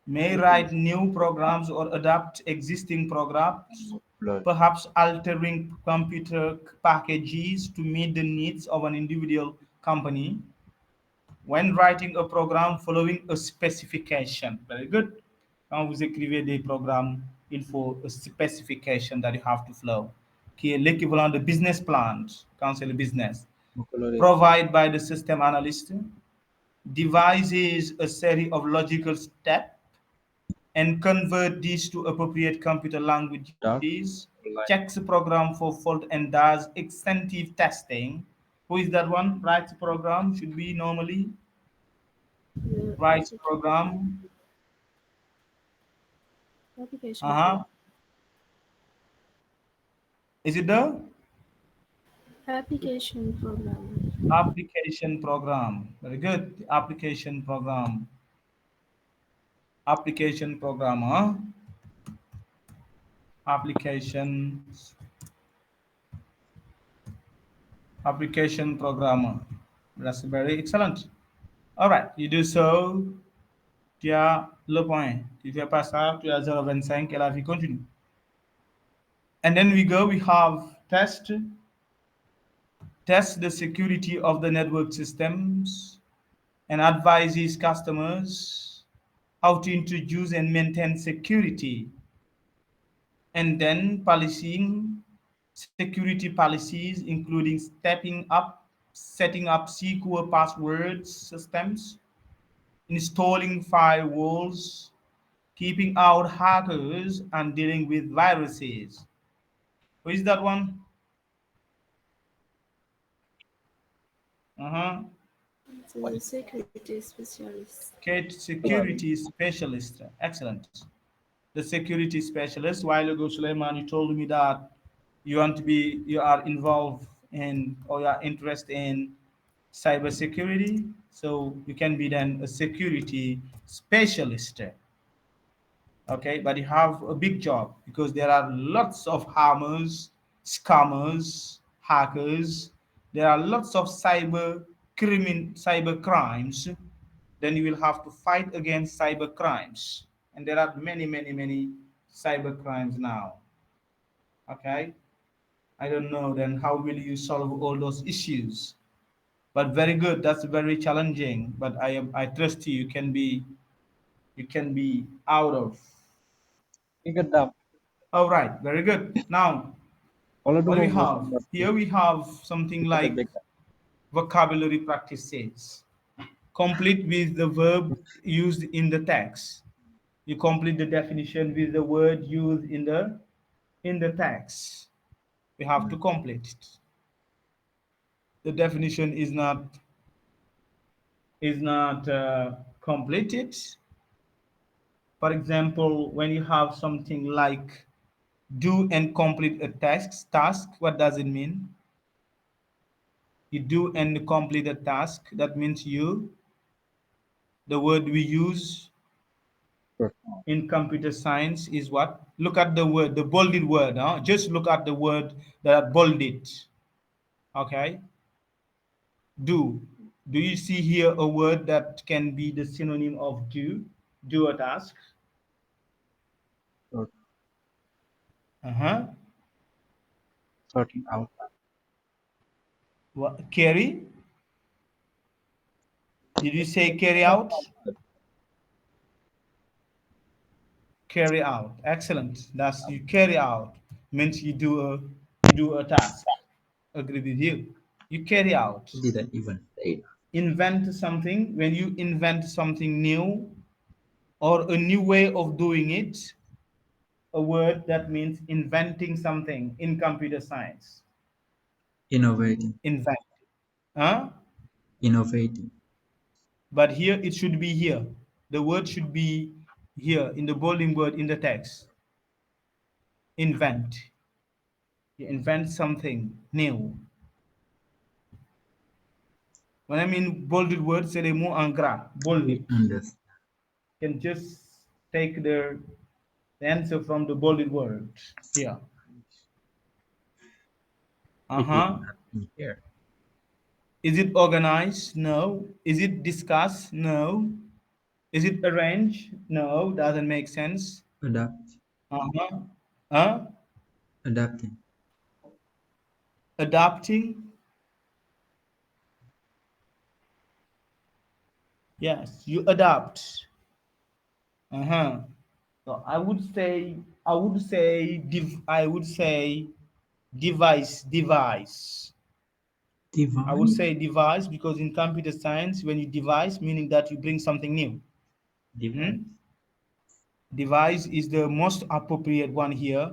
may write new programs or adapt existing programs, Learn. perhaps altering computer packages to meet the needs of an individual company when writing a program following a specification. Very good. Quand vous écrivez des programmes, il faut a specification that you have to follow, qui est l'équivalent de business plan quand c'est le business. Vocabulary. Provided by the system analyst, devises a series of logical steps and convert these to appropriate computer Dark. languages, Light. checks the program for fault and does extensive testing. Who is that one? Writes program should be normally The writes program. application Uh-huh. Is it the application program. application program? Very good. Application program. Application program, huh? Applications. Application programmer. That's very excellent. All right, you do so. Tu as le point. Tu fais pas ça, tu as 0,25 et la vie continue. And then we go, we have test the security of the network systems and advises customers how to introduce and maintain security. And then policing security policies, including setting up secure password systems, installing firewalls, keeping out hackers, and dealing with viruses. Who is that one? Uh-huh. The security specialist. Kate, security specialist. Excellent. The security specialist. While ago, Suleiman, you told me that you are involved in or you are interested in cybersecurity. So you can be then a security specialist. Okay, but you have a big job because there are lots of hammers, scammers, hackers. There are lots of cyber crimes. Then you will have to fight against cyber crimes, and there are many cyber crimes now. Okay, I don't know then how will you solve all those issues, but very good, that's very challenging, but I trust you, you can be out of. Ingat dam. All right, very good. Now, Kalau what do dulu we mau have? Here we have something kita like backup. vocabulary practices. Complete with the verb used in the text. You complete the definition with the word used in the text. We have to complete it. The definition is not completed. For example, when you have something like do and complete a task, what does it mean? You do and complete a task. That means the word we use Perform. in computer science is what? Look at the word, the bolded word. Huh? Just look at the word that are bolded. Okay? Do. Do you see here a word that can be the synonym of do? Do a task. Sort- Uh-huh. Sorting out. What, carry? Did you say carry out? Carry out. Excellent. That's you carry out. Means you do a task. Agree with you. You carry out. Didn't even say. Invent something. When you invent something new or a new way of doing it, a word that means inventing something in computer science. Innovating. Invent. Huh? Innovating. But here it should be here. The word should be here in the bolding word in the text. Invent. You invent something new. When I mean bolded word, c'est les mots en gras. Bolded. Understand. You can just take the answer from the bolded word here. It is Uh-huh. not in here. Is it organized? No. Is it discussed? No. Is it arranged? No, doesn't make sense. Adapt. Uh-huh. Huh? Adapting. Adapting. Yes, you adapt. Uh-huh. So I would say device. I would Divine. say device because in computer science, when you devise, meaning that you bring something new. Device. Mhm. Device is the most appropriate one here.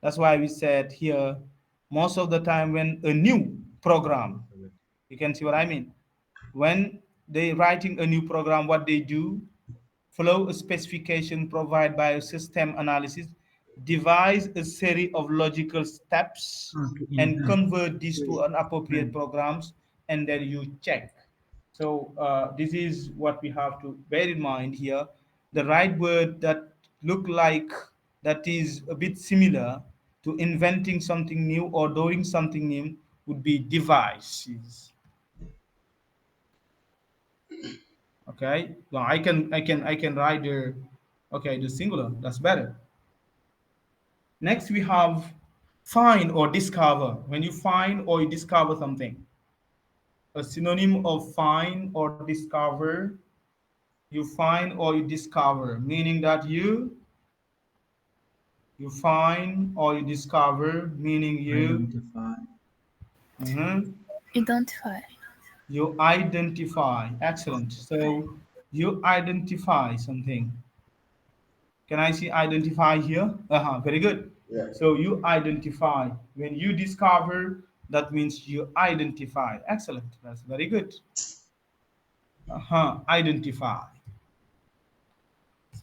That's why we said here, most of the time when a new program, you can see what I mean. When they writing a new program, what they do, follow a specification provided by a system analysis, devise a series of logical steps, How to and invent. convert these to an appropriate Right. programs, and then you check. So this is what we have to bear in mind here. The right word that look like that is a bit similar to inventing something new or doing something new would be devices. Okay, no, I can write the okay the singular. That's better. Next we have find or discover. When you find or you discover something, a synonym of find or discover. You find or you discover, meaning that you find or you discover, meaning Identify. mhm, Identify. you identify. Excellent. So you identify something. Can I see identify here? Uh-huh, very good. So you identify. When you discover, that means you identify. Excellent. That's very good. Uh-huh, identify.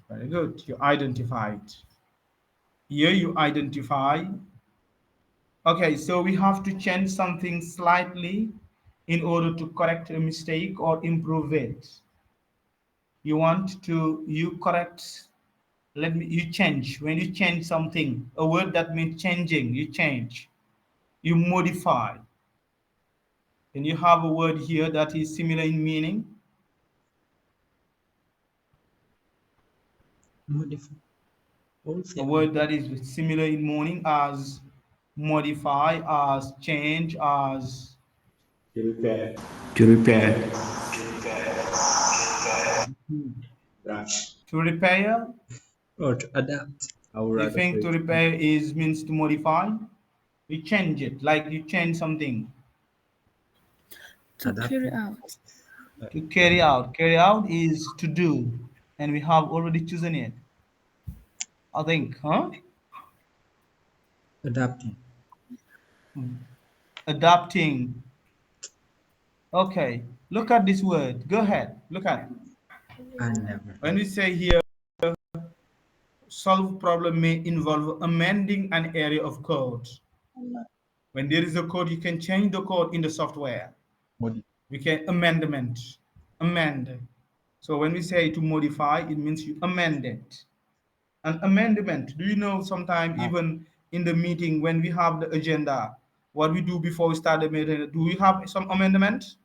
Very good. You identified. Here you identify. Okay, so we have to change something slightly in order to correct a mistake or improve it. You want to you correct let me you change when you change something a word that means changing you change you modify and you have a word here that is similar in meaning Modify. a Also word that is similar in meaning as modify as change as To repair. to repair. or to adapt. I would Do you rather think say to to repair is means to modify? You change it like you change something. To adapt. carry out. To carry out is to do and we have already chosen it, I think, huh? Adapting. Adapting. Okay, look at this word. Go ahead. Look at it. I never When heard. we say here, solve problem may involve amending an area of code. When there is a code, you can change the code in the software. Modify. We can amend. So when we say to modify, it means you amend it. An amendment. Do you know sometime even in the meeting when we have the agenda, what we do before we start the meeting? Do we have some amendment?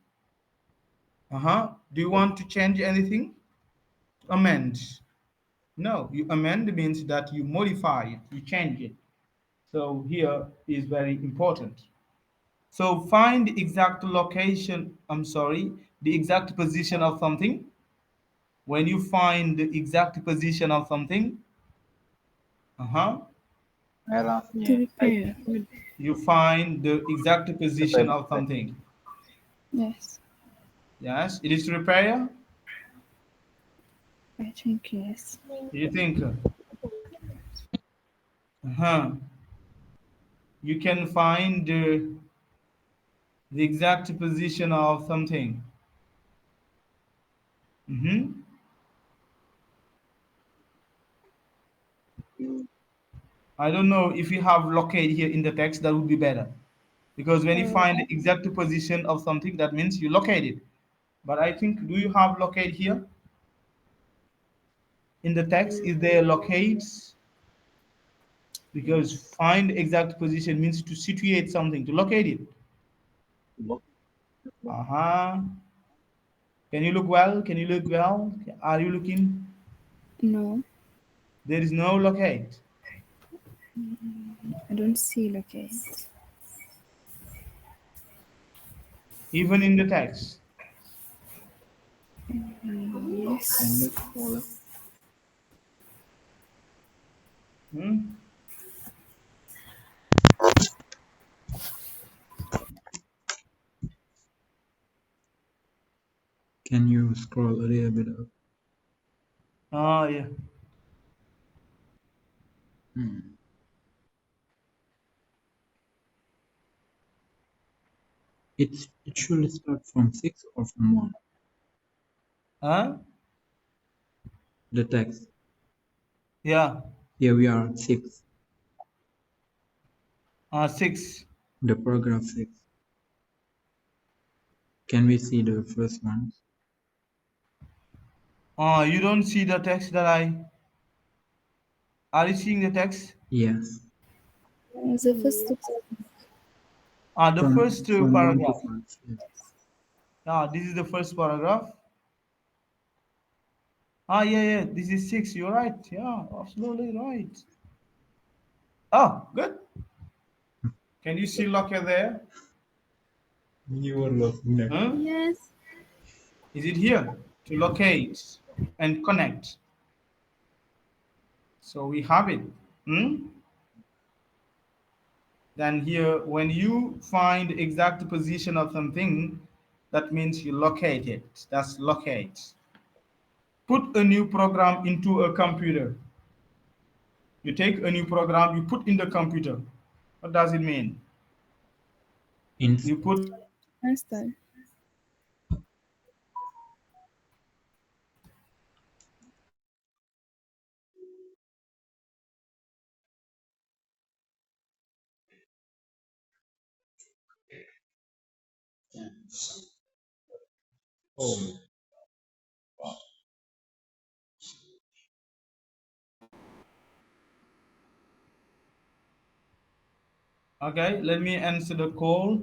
Do you want to change anything? Amend. No, you amend means that you modify it, you change it. So here is very important. So find the exact location, I'm sorry, the exact position of something. When you find the exact position of something, uh-huh, To repair. you find the exact position of something. Yes. Yes, it is to repair. I think yes. You think, uh-huh, you can find the exact position of something. Mm-hmm. I don't know if you have locate here in the text, that would be better. Because when you Uh, find the exact position of something, that means you locate it. But I think, do you have locate here in the text? Is there locates? Because find exact position means to situate something, to locate it. Uh-huh. Can you look well? Can you look well? Are you looking? No. There is no locate. I don't see locate. Even in the text. Can Yes. you scroll up? Hmm? Can you scroll a little bit up? Ah, yeah. Hmm. It should start from 6 or from 1. Huh? The text. Yeah. Here we are at 6. 6. The paragraph 6. Can we see the first ones? You don't see the text that I. Are you seeing the text? Yes. The first two The first From 1 to paragraph. 5. Yes. This is the first paragraph. Yeah, yeah. This is 6. You're right. Yeah, absolutely right. Oh, good. Can you see Locker there? You were looking at. Huh? Yes. Is it here? To locate and connect. So we have it. Hmm? Then here, when you find the exact position of something, that means you locate it. That's locate. Put a new program into a computer. You take a new program, you put in the computer. What does it mean? You put install. Oh. okay. Let me answer the call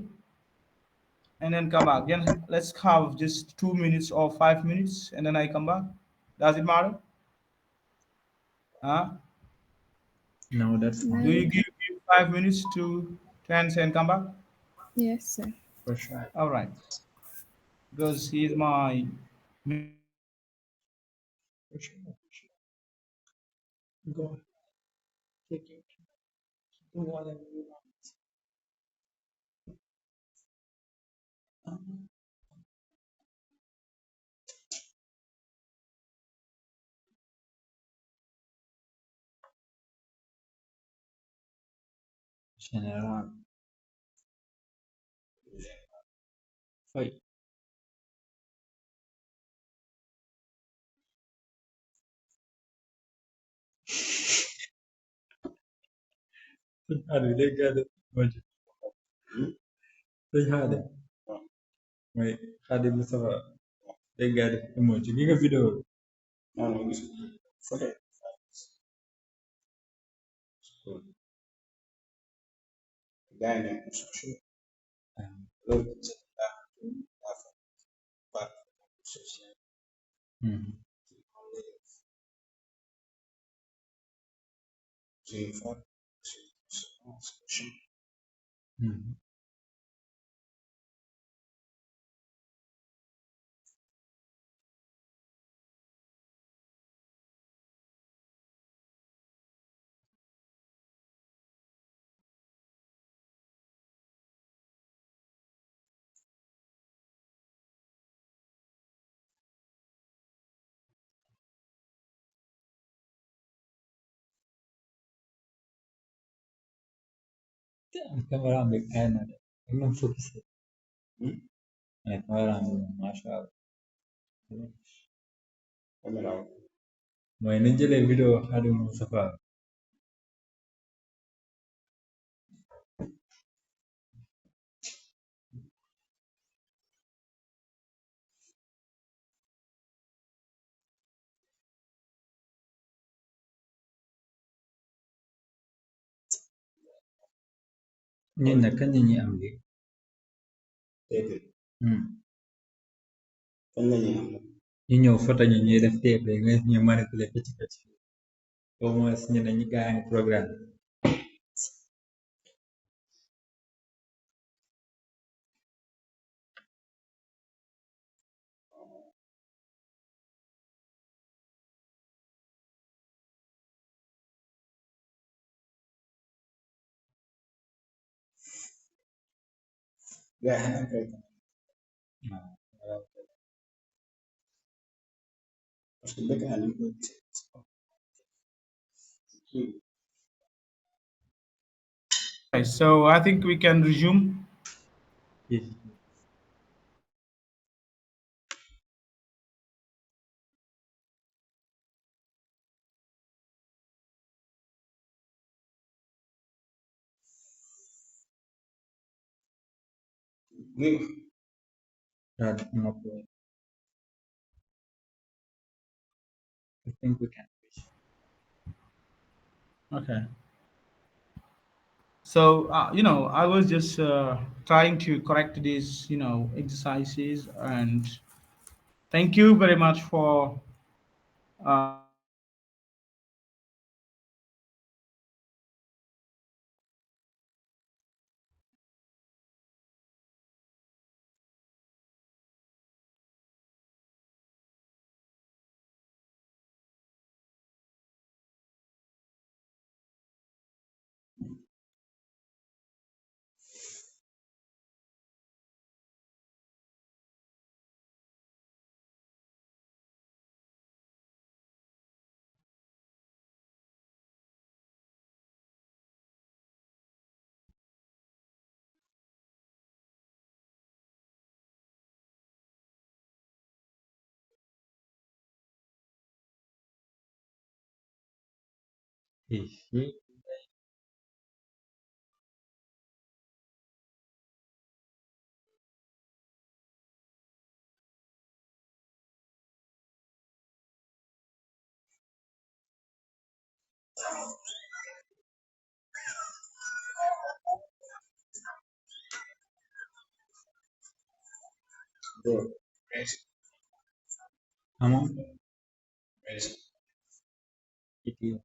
and then come back. Then let's have just 2 minutes or 5 minutes, and then I come back. Does it matter? Huh? No, that's Do fine. you No. give me 5 minutes to answer and come back? Yes, sir. For sure. All right. Because he's my For sure. For sure. Go. Take it. Do whatever you want. General. Fight. Hadi dégg nga sëñ Xaadi mooy Xaadi Mustafa dégg nga def emoji gi nga vidéo bi Mhm. Mhm. Kamera bi ay na de ak nam focusé ay kamera bi moom masha Allah mooy nañ jëlee vidéo Xaadi Mustafa ñun nag kañ la ñuy am lii Hmm. ñu ñëw photo ñu ñuy def tape nga ñu manipuler picc picc au moins ñu ne ñu gaa ngi programme Okay, so I think we can resume. Yes. That no problem. I think we can finish. Okay. So, I was just trying to correct these, exercises, and thank you very much for Yes. Yes. Come on. It is.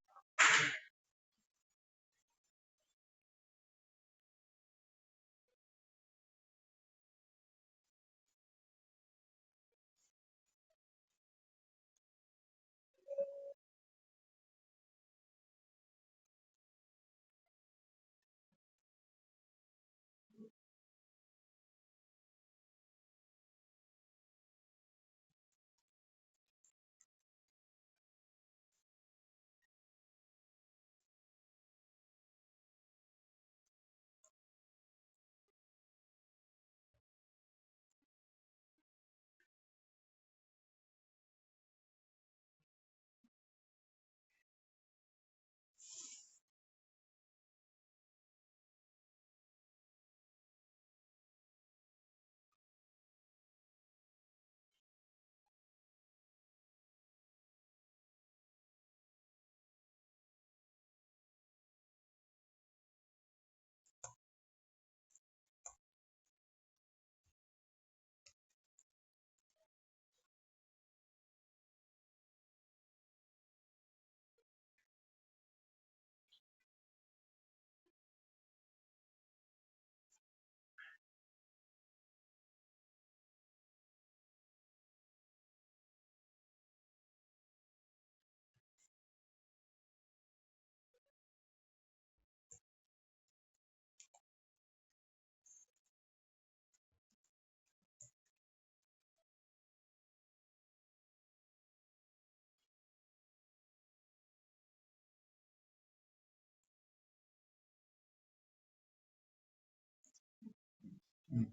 Mm.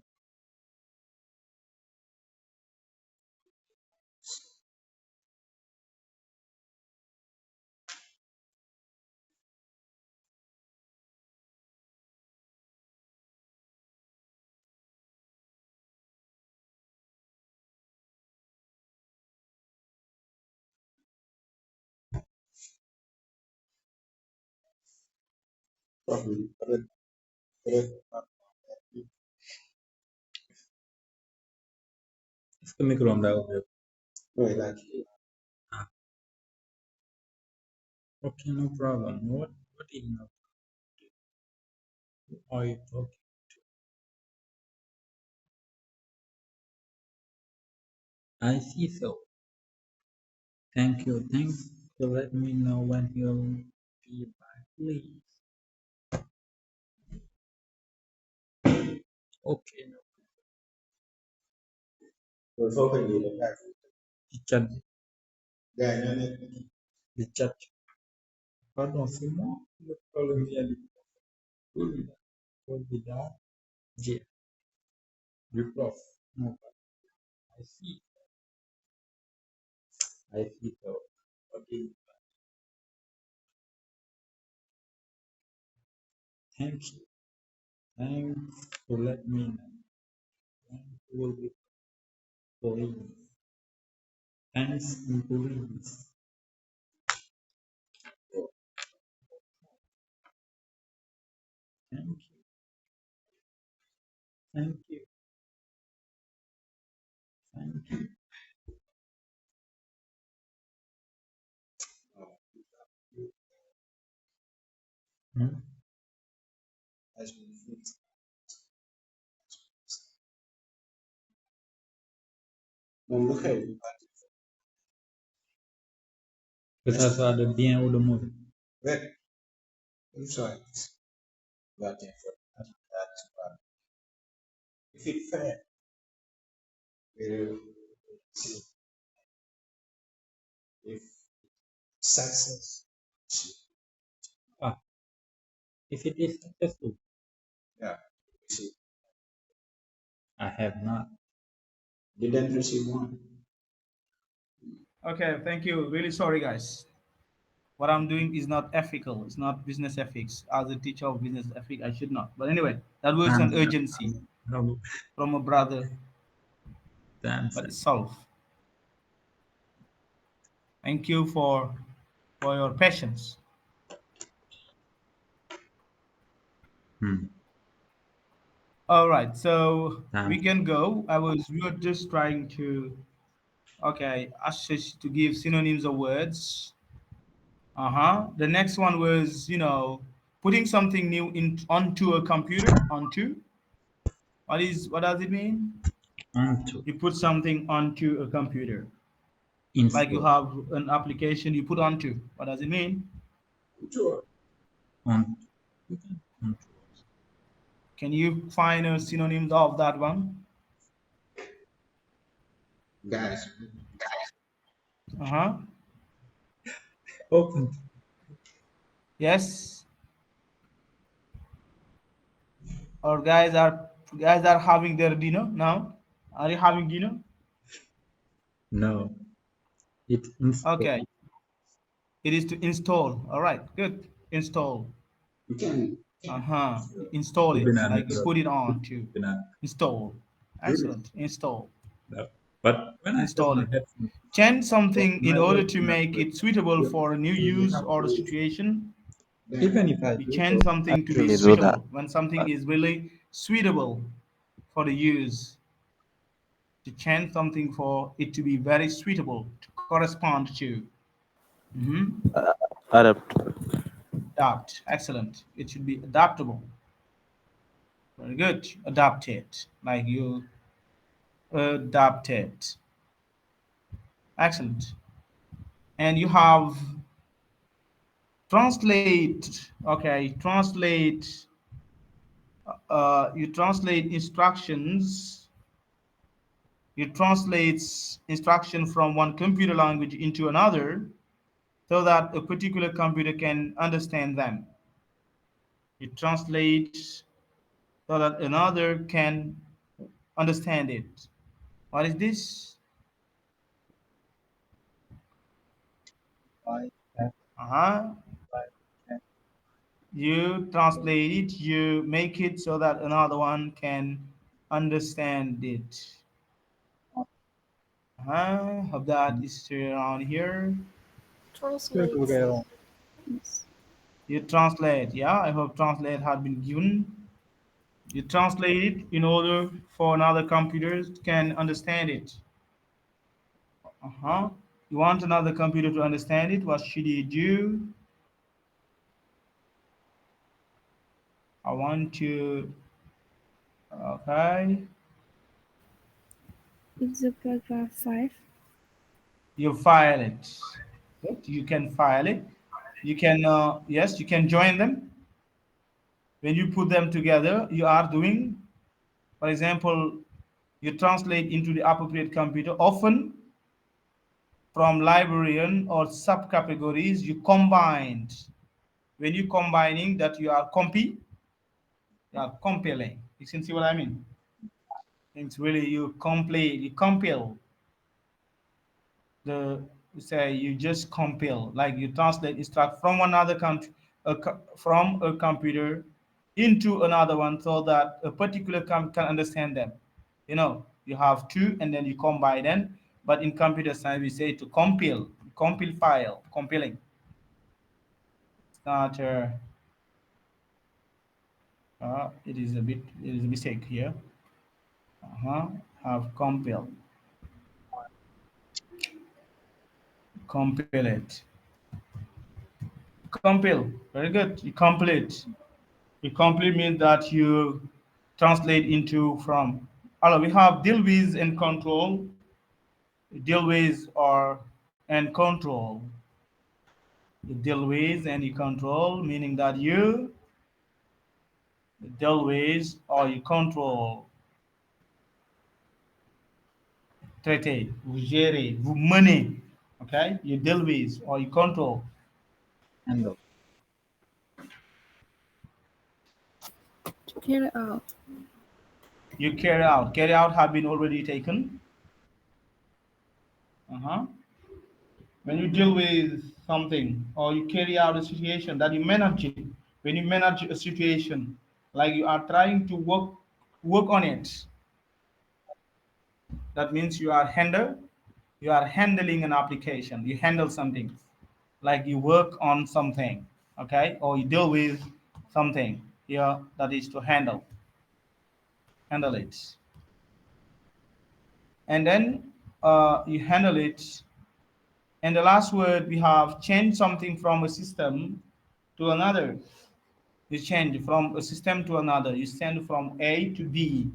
If the micro down there. Ah, okay, no problem. What is no are you talking? I see so. Thank you. Thanks to let me know when you'll be back, please. Okay, no ci chat di chat. Pardon, c'est moi le colonel Olvida J. Du prof. No, I see. So. Okay. Thank you. Thanks for letting me know. Thanks for the police. Thanks to police. Thank you. Thank you. Thank you. Hmm? Que ça soit de bien ou de mauvais. Ah, if it is successful, I have not. Okay, thank you. Really sorry, guys. What I'm doing is not ethical. It's not business ethics. As a teacher of business ethics, I should not. But anyway, that was an urgency No, from a brother, the but answer. it's solved. Thank you for your patience. Hmm. All right, so we Thank can go. We were just trying to, okay, ask us to give synonyms of words. Uh-huh. The next one was, putting something new in onto a computer. Onto. What does it mean? onto You put something onto a computer. Like you install have an application you put onto. What does it mean? on you can onto Can you find a synonym of that one? Uh-huh. open Yes. Or guys are having their dinner now. Are you having dinner? no it install Okay. It is to install. All right. Good. Install. Uh-huh. Install it. Binary Like you put it on to binary. install. Excellent. Install. No. But when I have Install my it. headphones, Change something in my order voice to is not make good. it suitable You, for a new you use have or a to situation. even if I You do change so, something to be Actually, do that. suitable when something is really suitable for the use. To change something for it to be very suitable to correspond to. Mhm. Adapt. Adapt. Excellent. It should be adaptable. Very good. Adapted. Like you adapted. Excellent. And you have translate. Okay. Translate. You translate instructions. You translate instruction from one computer language into another so that a particular computer can understand them. You translate so that another can understand it. What is this? I have Uh-huh. You translate it, you make it so that another one can understand it. Hope that is still around here. Translate. Yes. You translate, yeah. I hope translate had been given. You translate it in order for another computer can understand it. Uh-huh. You want another computer to understand it? What should you do? I want to. Okay. It's the paragraph 5. You file it. Good. You can file it. You can. Yes, you can join them. When you put them together, you are doing. For example, you translate into the appropriate computer. Often from librarian or subcategories you combined. When you combining that, you are compiling. You can see what I mean? It's really you compile the, say you just compile, like you translate instruct from another country, from a computer into another one, so that a particular can understand them. You have two and then you combine them. But in computer science we say to compile file, compiling. Not it is a mistake here. Have compile it. Compile, very good. You complete. You complete means that you translate into from. Alors, we have deal with and control. Deal with or and control. You deal with and you control, meaning that you deal with or you control. Traitez, vous gérez, vous menez. Okay, you deal with or you control. Handle. To carry out. You carry out. Carry out have been already taken. When you deal with something or you carry out a situation, that you manage it. When you manage a situation, like you are trying to work on it, that means you are handling an application, you handle something, like you work on something, okay, or you deal with something here, that is to handle it. And then you handle it. And the last word, we have change something from a system to another. You change from a system to another. You send from A to B.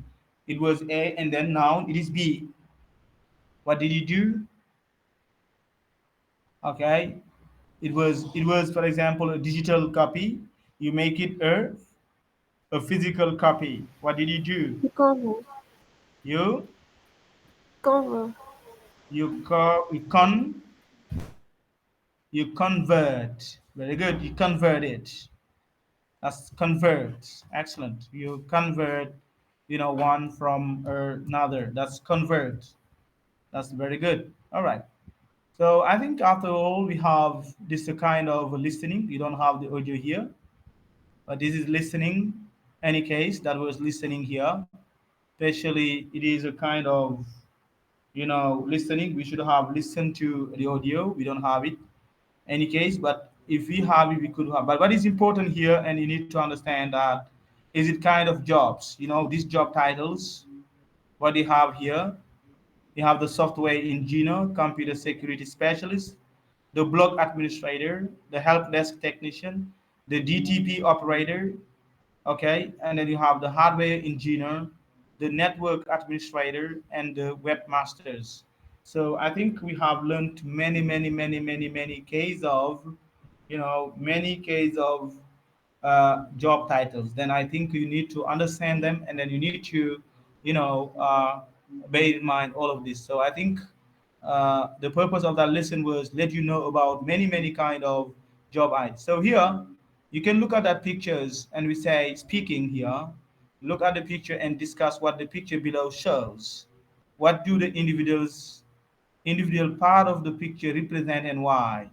It was A and then now it is B. What did you do? Okay. It was for example a digital copy. You make it a physical copy. What did you do? Cover. You Cover. you co- you con you convert. Very good. You convert it. That's convert. Excellent. You convert, one from another. That's convert. That's very good. All right. So I think after all, we have this kind of listening. We don't have the audio here, but this is listening. Any case, that was listening here. Especially, it is a kind of, listening. We should have listened to the audio. We don't have it. Any case, but if we have it, we could have. But what is important here, and you need to understand that, is it kind of jobs, these job titles, what you have here. You have the software engineer, computer security specialist, the block administrator, the help desk technician, the DTP operator, okay, and then you have the hardware engineer, the network administrator, and the webmasters. So I think we have learned many cases of, many cases of job titles. Then I think you need to understand them, and then you need to, bear in mind all of this. So I think the purpose of that lesson was let you know about many kind of job items. So here you can look at that pictures, and we say speaking here. Look at the picture and discuss what the picture below shows. What do the individual part of the picture represent and why?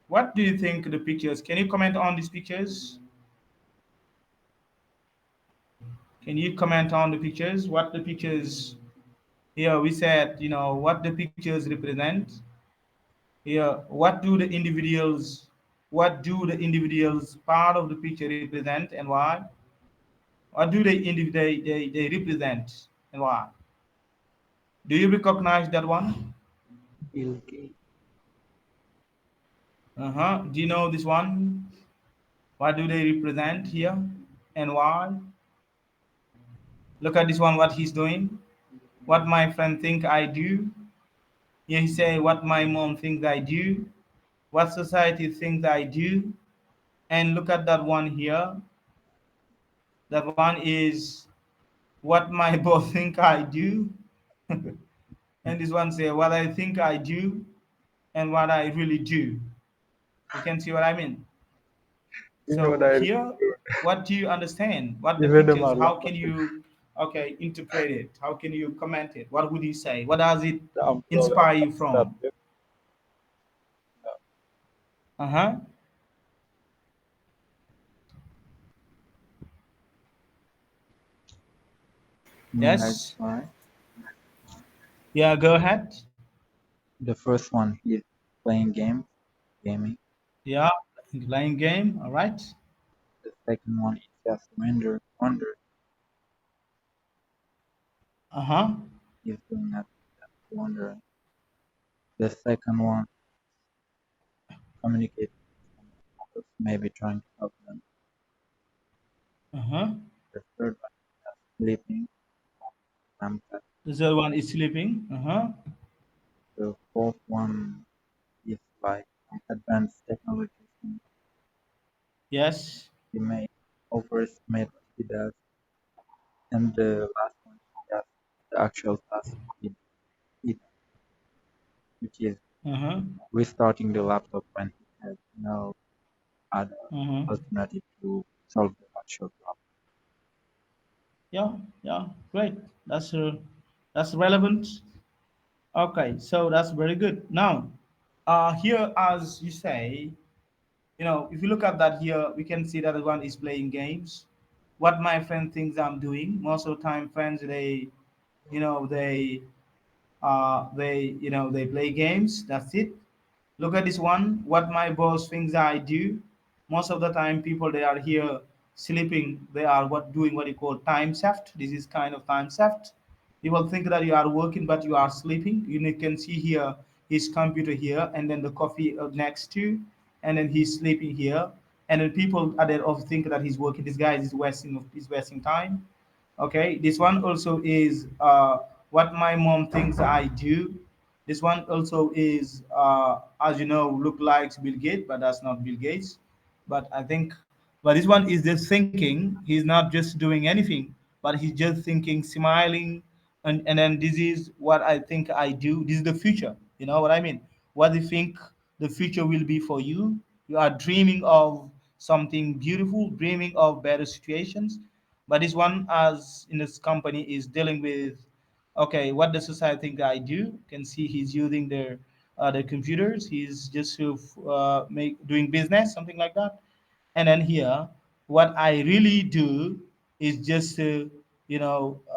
What do you think the pictures? Can you comment on these pictures? Can you comment on the pictures? What the pictures here we said, what the pictures represent. Here, what do the individuals part of the picture represent and why? What do they represent and why? Do you recognize that one? Bill Gates. Do you know this one? What do they represent here and why? Look at this one, what he's doing. What my friend think I do. Here he say what my mom thinks I do. What society thinks I do. And look at that one here. That one is what my boss think I do, and this one say what I think I do and what I really do. You can see what I mean. You know So that here, what do you understand? What the even the pictures? man How laugh can at it. you, okay, interpret it? How can you comment it? What would you say? What does it I'm sorry, I inspire you can't stop from? it. Uh huh. May I Yes. try? Yeah. Go ahead. The first one is playing games, gaming. Yeah. Playing game. All right. The second one is just wonder, Uh huh. is doing nothing, just wondering. The second one, communicating with others, maybe trying to help them. Uh huh. The third one, just sleeping, sometimes. The third one is sleeping. Uh huh. The fourth one is like advanced technologies. Yes. He may overestimate what he does. And the last one is just the actual task it, which is Uh huh. restarting the laptop when he has no other Uh huh. alternative to solve the actual problem. Yeah. Yeah. Great. That's relevant. Okay. So that's very good. Now, here, as you say, if you look at that here, we can see that one is playing games. What my friend thinks I'm doing, most of the time, friends, you know, they, they play games. That's it. Look at this one. What my boss thinks I do. Most of the time, people they are here sleeping. They are doing what you call time theft. This is kind of time theft. You will think that you are working, but you are sleeping. You can see here his computer here, and then the coffee next to, and then he's sleeping here. And then people are there of think that he's working. This guy is wasting time. Okay, this one also is what my mom thinks I do. This one also is, as you know, look like Bill Gates, but that's not Bill Gates. But I think, but this one is just thinking. He's not just doing anything, but he's just thinking, smiling, and then this is what I think I do. This is the future. You know what I mean? What do you think the future will be for you? You are dreaming of something beautiful, dreaming of better situations, but this one, as in this company, is dealing with, okay, what does society think I do? You can see he's using their computers. He's just make doing business, something like that. And then here, what I really do is just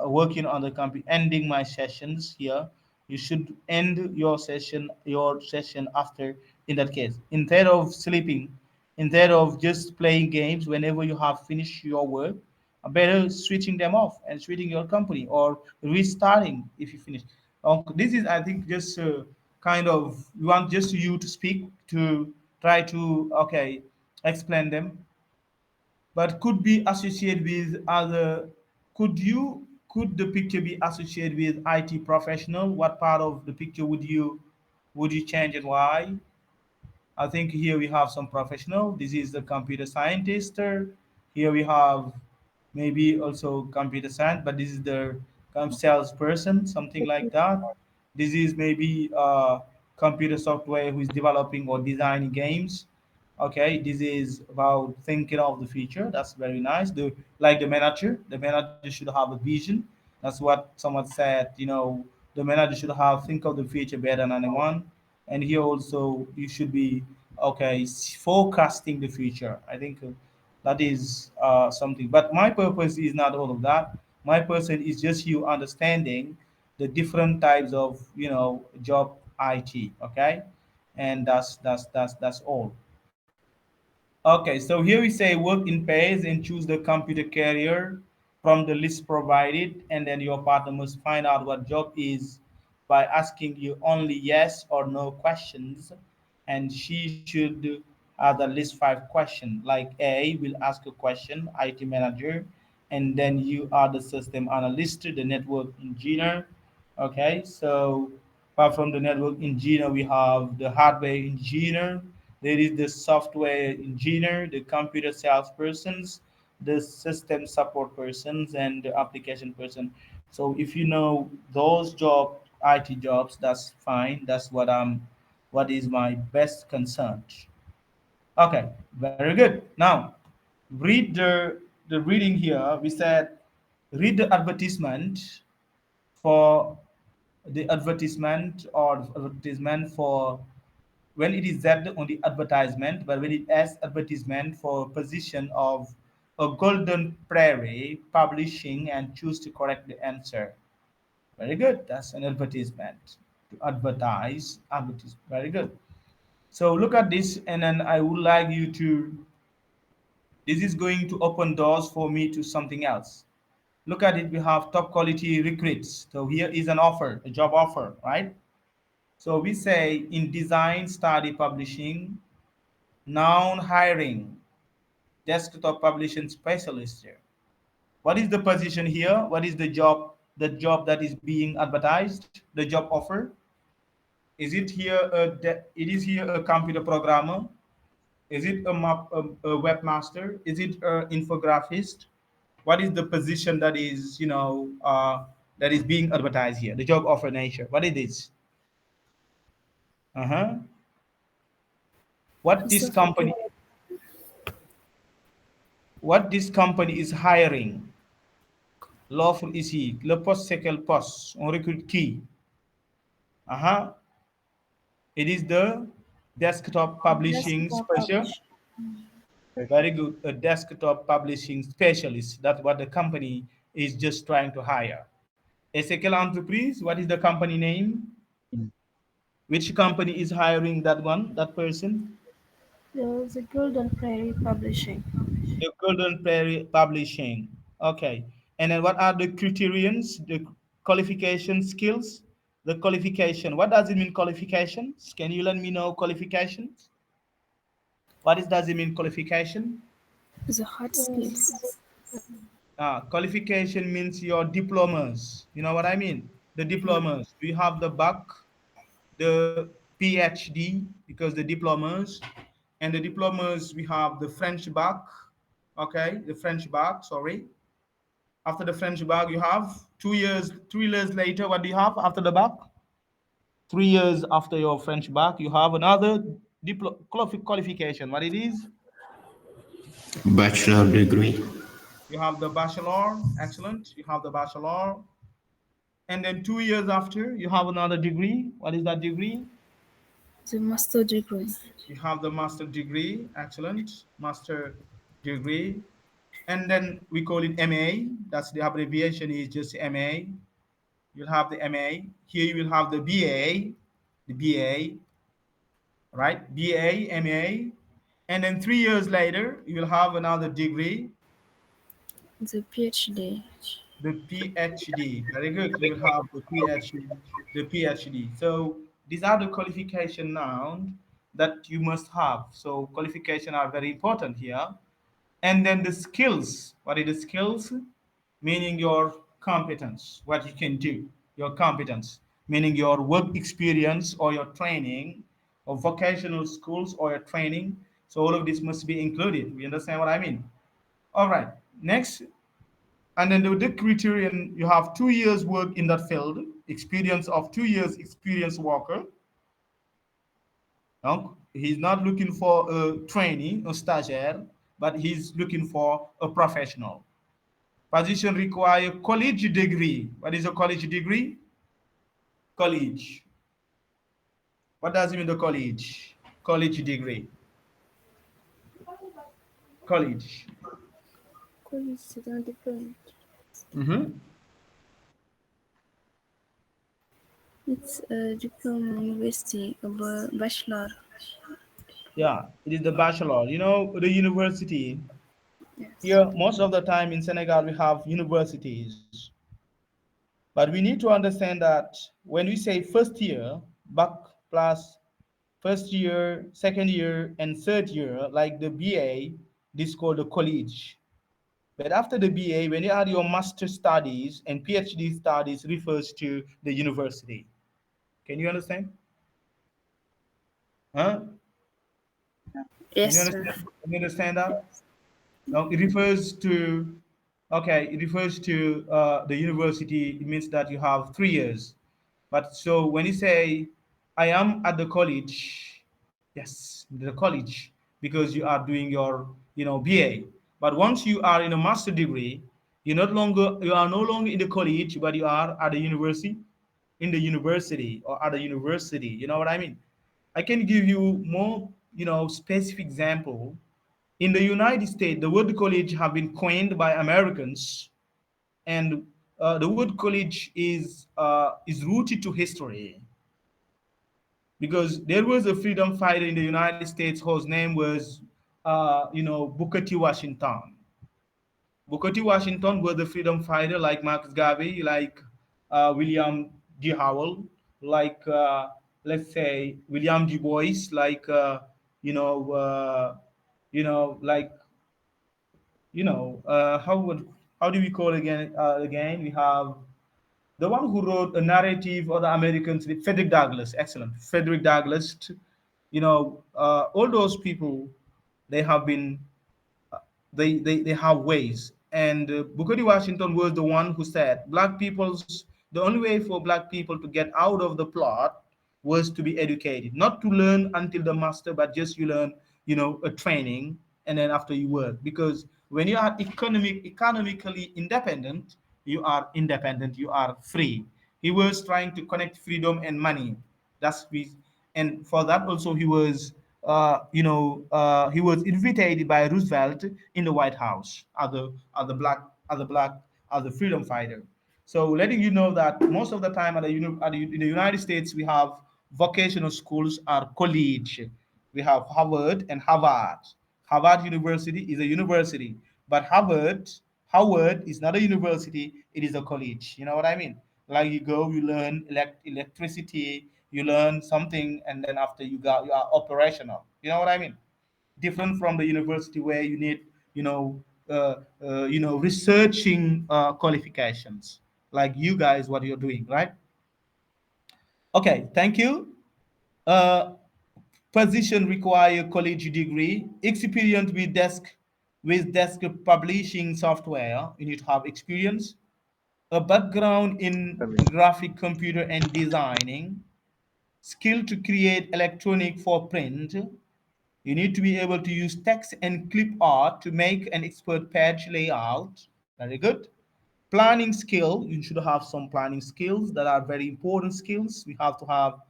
working on the computer, ending my sessions here. You should end your session after, in that case, instead of sleeping, instead of just playing games. Whenever you have finished your work, better switching them off and switching your company or restarting if you finish. This is, I think, just kind of, we want just you to speak, to try to, okay, explain them, but could be associated with other. Could the picture be associated with IT professional? What part of the picture would you change and why? I think here we have some professional. This is the computer scientist. Here we have maybe also computer science, but this is the salesperson, something like that. This is maybe computer software who is developing or designing games. Okay, this is about thinking of the future. That's very nice. Like the manager should have a vision. That's what someone said. The manager should have think of the future better than anyone. And here also you should be, okay, forecasting the future. I think that is something. But my purpose is not all of that. My purpose is just you understanding the different types of job IT. Okay, and that's all. Okay, so here we say work in pairs and choose the computer carrier from the list provided, and then your partner must find out what job is by asking you only yes or no questions, and she should have at least 5 questions. Like A will ask a question, IT manager, and then you are the system analyst, the network engineer. Okay, so apart from the network engineer, we have the hardware engineer, there is the software engineer, the computer salespersons, the system support persons and the application person. So if you know those IT jobs, that's fine. That's what is my best concern. Okay, very good. Now, read the reading here. We said read the advertisement for the advertisement for when it is that on the advertisement, but when it has advertisement for position of a golden prairie publishing and choose to correct the answer. Very good. That's an advertisement to advertise. Very good. So look at this, and then I would like you to. This is going to open doors for me to something else. Look at it. We have top quality recruits. So here is an offer, a job offer, right? So we say in design study publishing, noun hiring, desktop publishing specialist here. What is the position here? What is the job? The job that is being advertised, the job offer. Is it here it is here a computer programmer? Is it a webmaster? Is it an infographist? What is the position that is that is being advertised here? The job offer nature. What it is? Uh-huh. What this company Software what this company is hiring? Lawful ici. Le poste c'est quel poste? On recrute qui? Uh-huh. It is the desktop publishing desktop special. publishing. Very good. A desktop publishing specialist. That's what the company is just trying to hire. Et c'est quelle entreprise? What is the company name? In Which company is hiring that one, that person? The Golden Prairie Publishing. The Golden Prairie Publishing. Okay. And then what are the criterions, the qualification skills? The qualification. What does it mean, qualifications? Can you let me know qualifications? Does it mean qualification? The hard Um, skills. Qualification means your diplomas. You know what I mean? The diplomas. We have the bac, the PhD, because the diplomas, and the diplomas we have the French bac. Okay, the French bac. Sorry. After the French bac, you have 2 years. 3 years later, what do you have after the bac? 3 years after your French bac, you have another qualification. What it is? Bachelor degree. You have the bachelor. Excellent. You have the bachelor. And then 2 years after, you have another degree. What is that degree? The master degree. You have the master degree. Excellent. Master degree. And then we call it MA. That's the abbreviation is just MA. You'll have the MA. Here you will have the BA, right? BA, MA. And then 3 years later, you will have another degree, The PhD. the PhD. Very good. You will have the PhD, the PhD. So these are the qualification now that you must have. So qualification are very important here. And then the skills. What are the skills? Meaning your competence, what you can do, your competence, meaning your work experience or your training or vocational schools or your training. So all of this must be included. We understand what I mean? All right. Next, and then the criterion, you have 2 years work in that field, experience of 2 years experience worker. No, he's not looking for a trainee or stagiaire, but he's looking for a professional. Position require college degree. What is a college degree? College. What does it mean, the college? College degree. College. College, c'est un diplôme. Mm-hmm. It's a diploma university, a bachelor. Yeah, it is the bachelor. You know, the university. Yes. Here, most of the time in Senegal, we have universities. But we need to understand that when we say first year, back plus first year, second year, and third year, like the BA, this is called the college. But after the BA, when you add your master studies and PhD studies, refers to the university. Can you understand? Huh? Can you Yes, sir. understand? Can you understand that? Now it refers to, okay, it refers to the university. It means that you have 3 years. But so when you say, I am at the college, yes, the college, because you are doing your, BA. But once you are in a master degree, you are no longer in the college, but you are at the university, in the university or at the university. You know what I mean? I can give you more, specific example. In the United States, the word college have been coined by Americans, and the word college is rooted to history, because there was a freedom fighter in the United States whose name was, Booker T. Washington. Booker T. Washington was a freedom fighter like Marcus Garvey, like William D. Howell, like let's say William Du Bois, like you know, uh, like how do we call again? Again, we have the one who wrote a narrative of the Americans, Frederick Douglass. Excellent, Frederick Douglass. All those people, they have been they have ways. And Booker T. Washington was the one who said the only way for black people to get out of the plot was to be educated, not to learn until the master, but just you learn, a training, and then after you work. Because when you are economically independent, you are independent, you are free. He was trying to connect freedom and money. That's we And for that also he was invited by Roosevelt in the White House as a freedom fighter. So letting you know that most of the time in the United States we have vocational schools or college. We have Harvard and Harvard. Harvard University is a university, but Howard is not a university, it is a college. You know what I mean? Like you go, you learn electricity, you learn something, and then after you are operational. You know what I mean? Different from the university where you need, you know, researching qualifications, like you guys, what you're doing, right? Okay, thank you. Uh, Position require college degree, experience with desk publishing software. You need to have experience, a background in Coming. graphic computer and designing, skill to create electronic for print. You need to be able to use text and clip art to make an expert page layout. Very good. Planning skill, you should have some planning skills that are very important skills. We have to have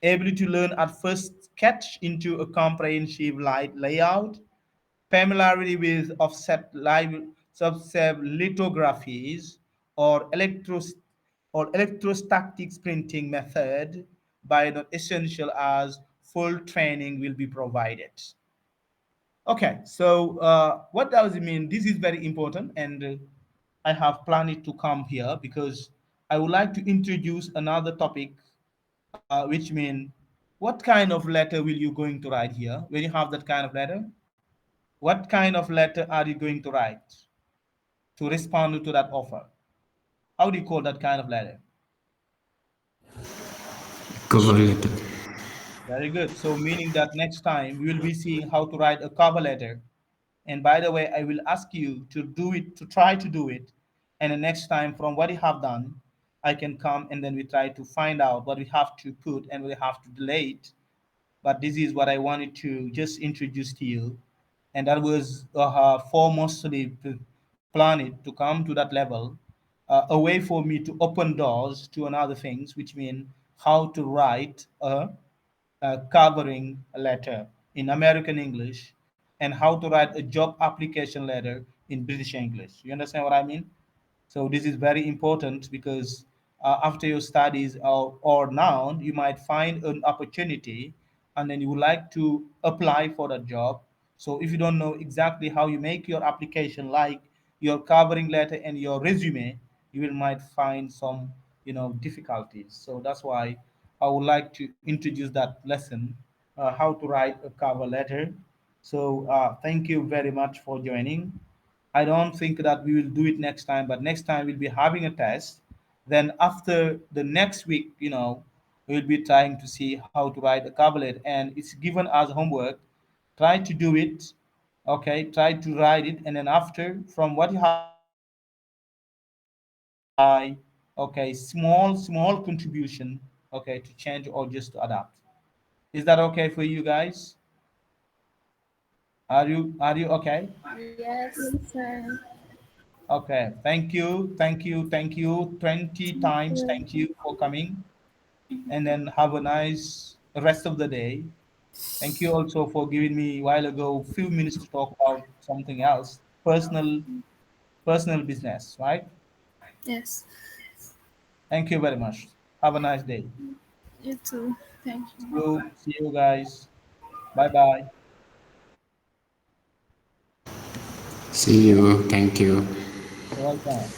ability to learn at first sketch into a comprehensive light layout, familiarity with offset live subset lithographies or electrostatic printing method, by not essential, as full training will be provided. Okay, so what does it mean? This is very important, and I have planned to come here because I would like to introduce another topic, which means what kind of letter will you going to write here when you have that kind of letter? What kind of letter are you going to write to respond to that offer? How do you call that kind of letter? Cover letter. Very good. So meaning that next time we will be seeing how to write a cover letter. And by the way, I will ask you to do it, to try to do it. And the next time, from what you have done, I can come and then we try to find out what we have to put and we have to delete. But this is what I wanted to just introduce to you. And that was foremostly planned to come to that level, a way for me to open doors to another things, which mean how to write a covering letter in American English, and how to write a job application letter in British English. You understand what I mean? So this is very important because after your studies or now, you might find an opportunity and then you would like to apply for that job. So if you don't know exactly how you make your application, like your covering letter and your resume, you will might find some difficulties. So that's why I would like to introduce that lesson, how to write a cover letter. So thank you very much for joining. I don't think that we will do it next time, but next time we'll be having a test. Then after the next week, we'll be trying to see how to write a cover letter, and it's given as homework. Try to do it Okay, try to write it, and then after, from what you have identify, okay, small contribution, okay, to change or just to adapt. Is that okay for you guys? Are you okay? Yes. Yes, sir. Okay, thank you 20 times, thank you for coming, and then have a nice rest of the day. Thank you also for giving me a while ago few minutes to talk about something else, personal business, right? Yes. Thank you very much. Have a nice day. You too. Thank See you. you, see you guys. Bye bye. See you. Thank you. You're welcome.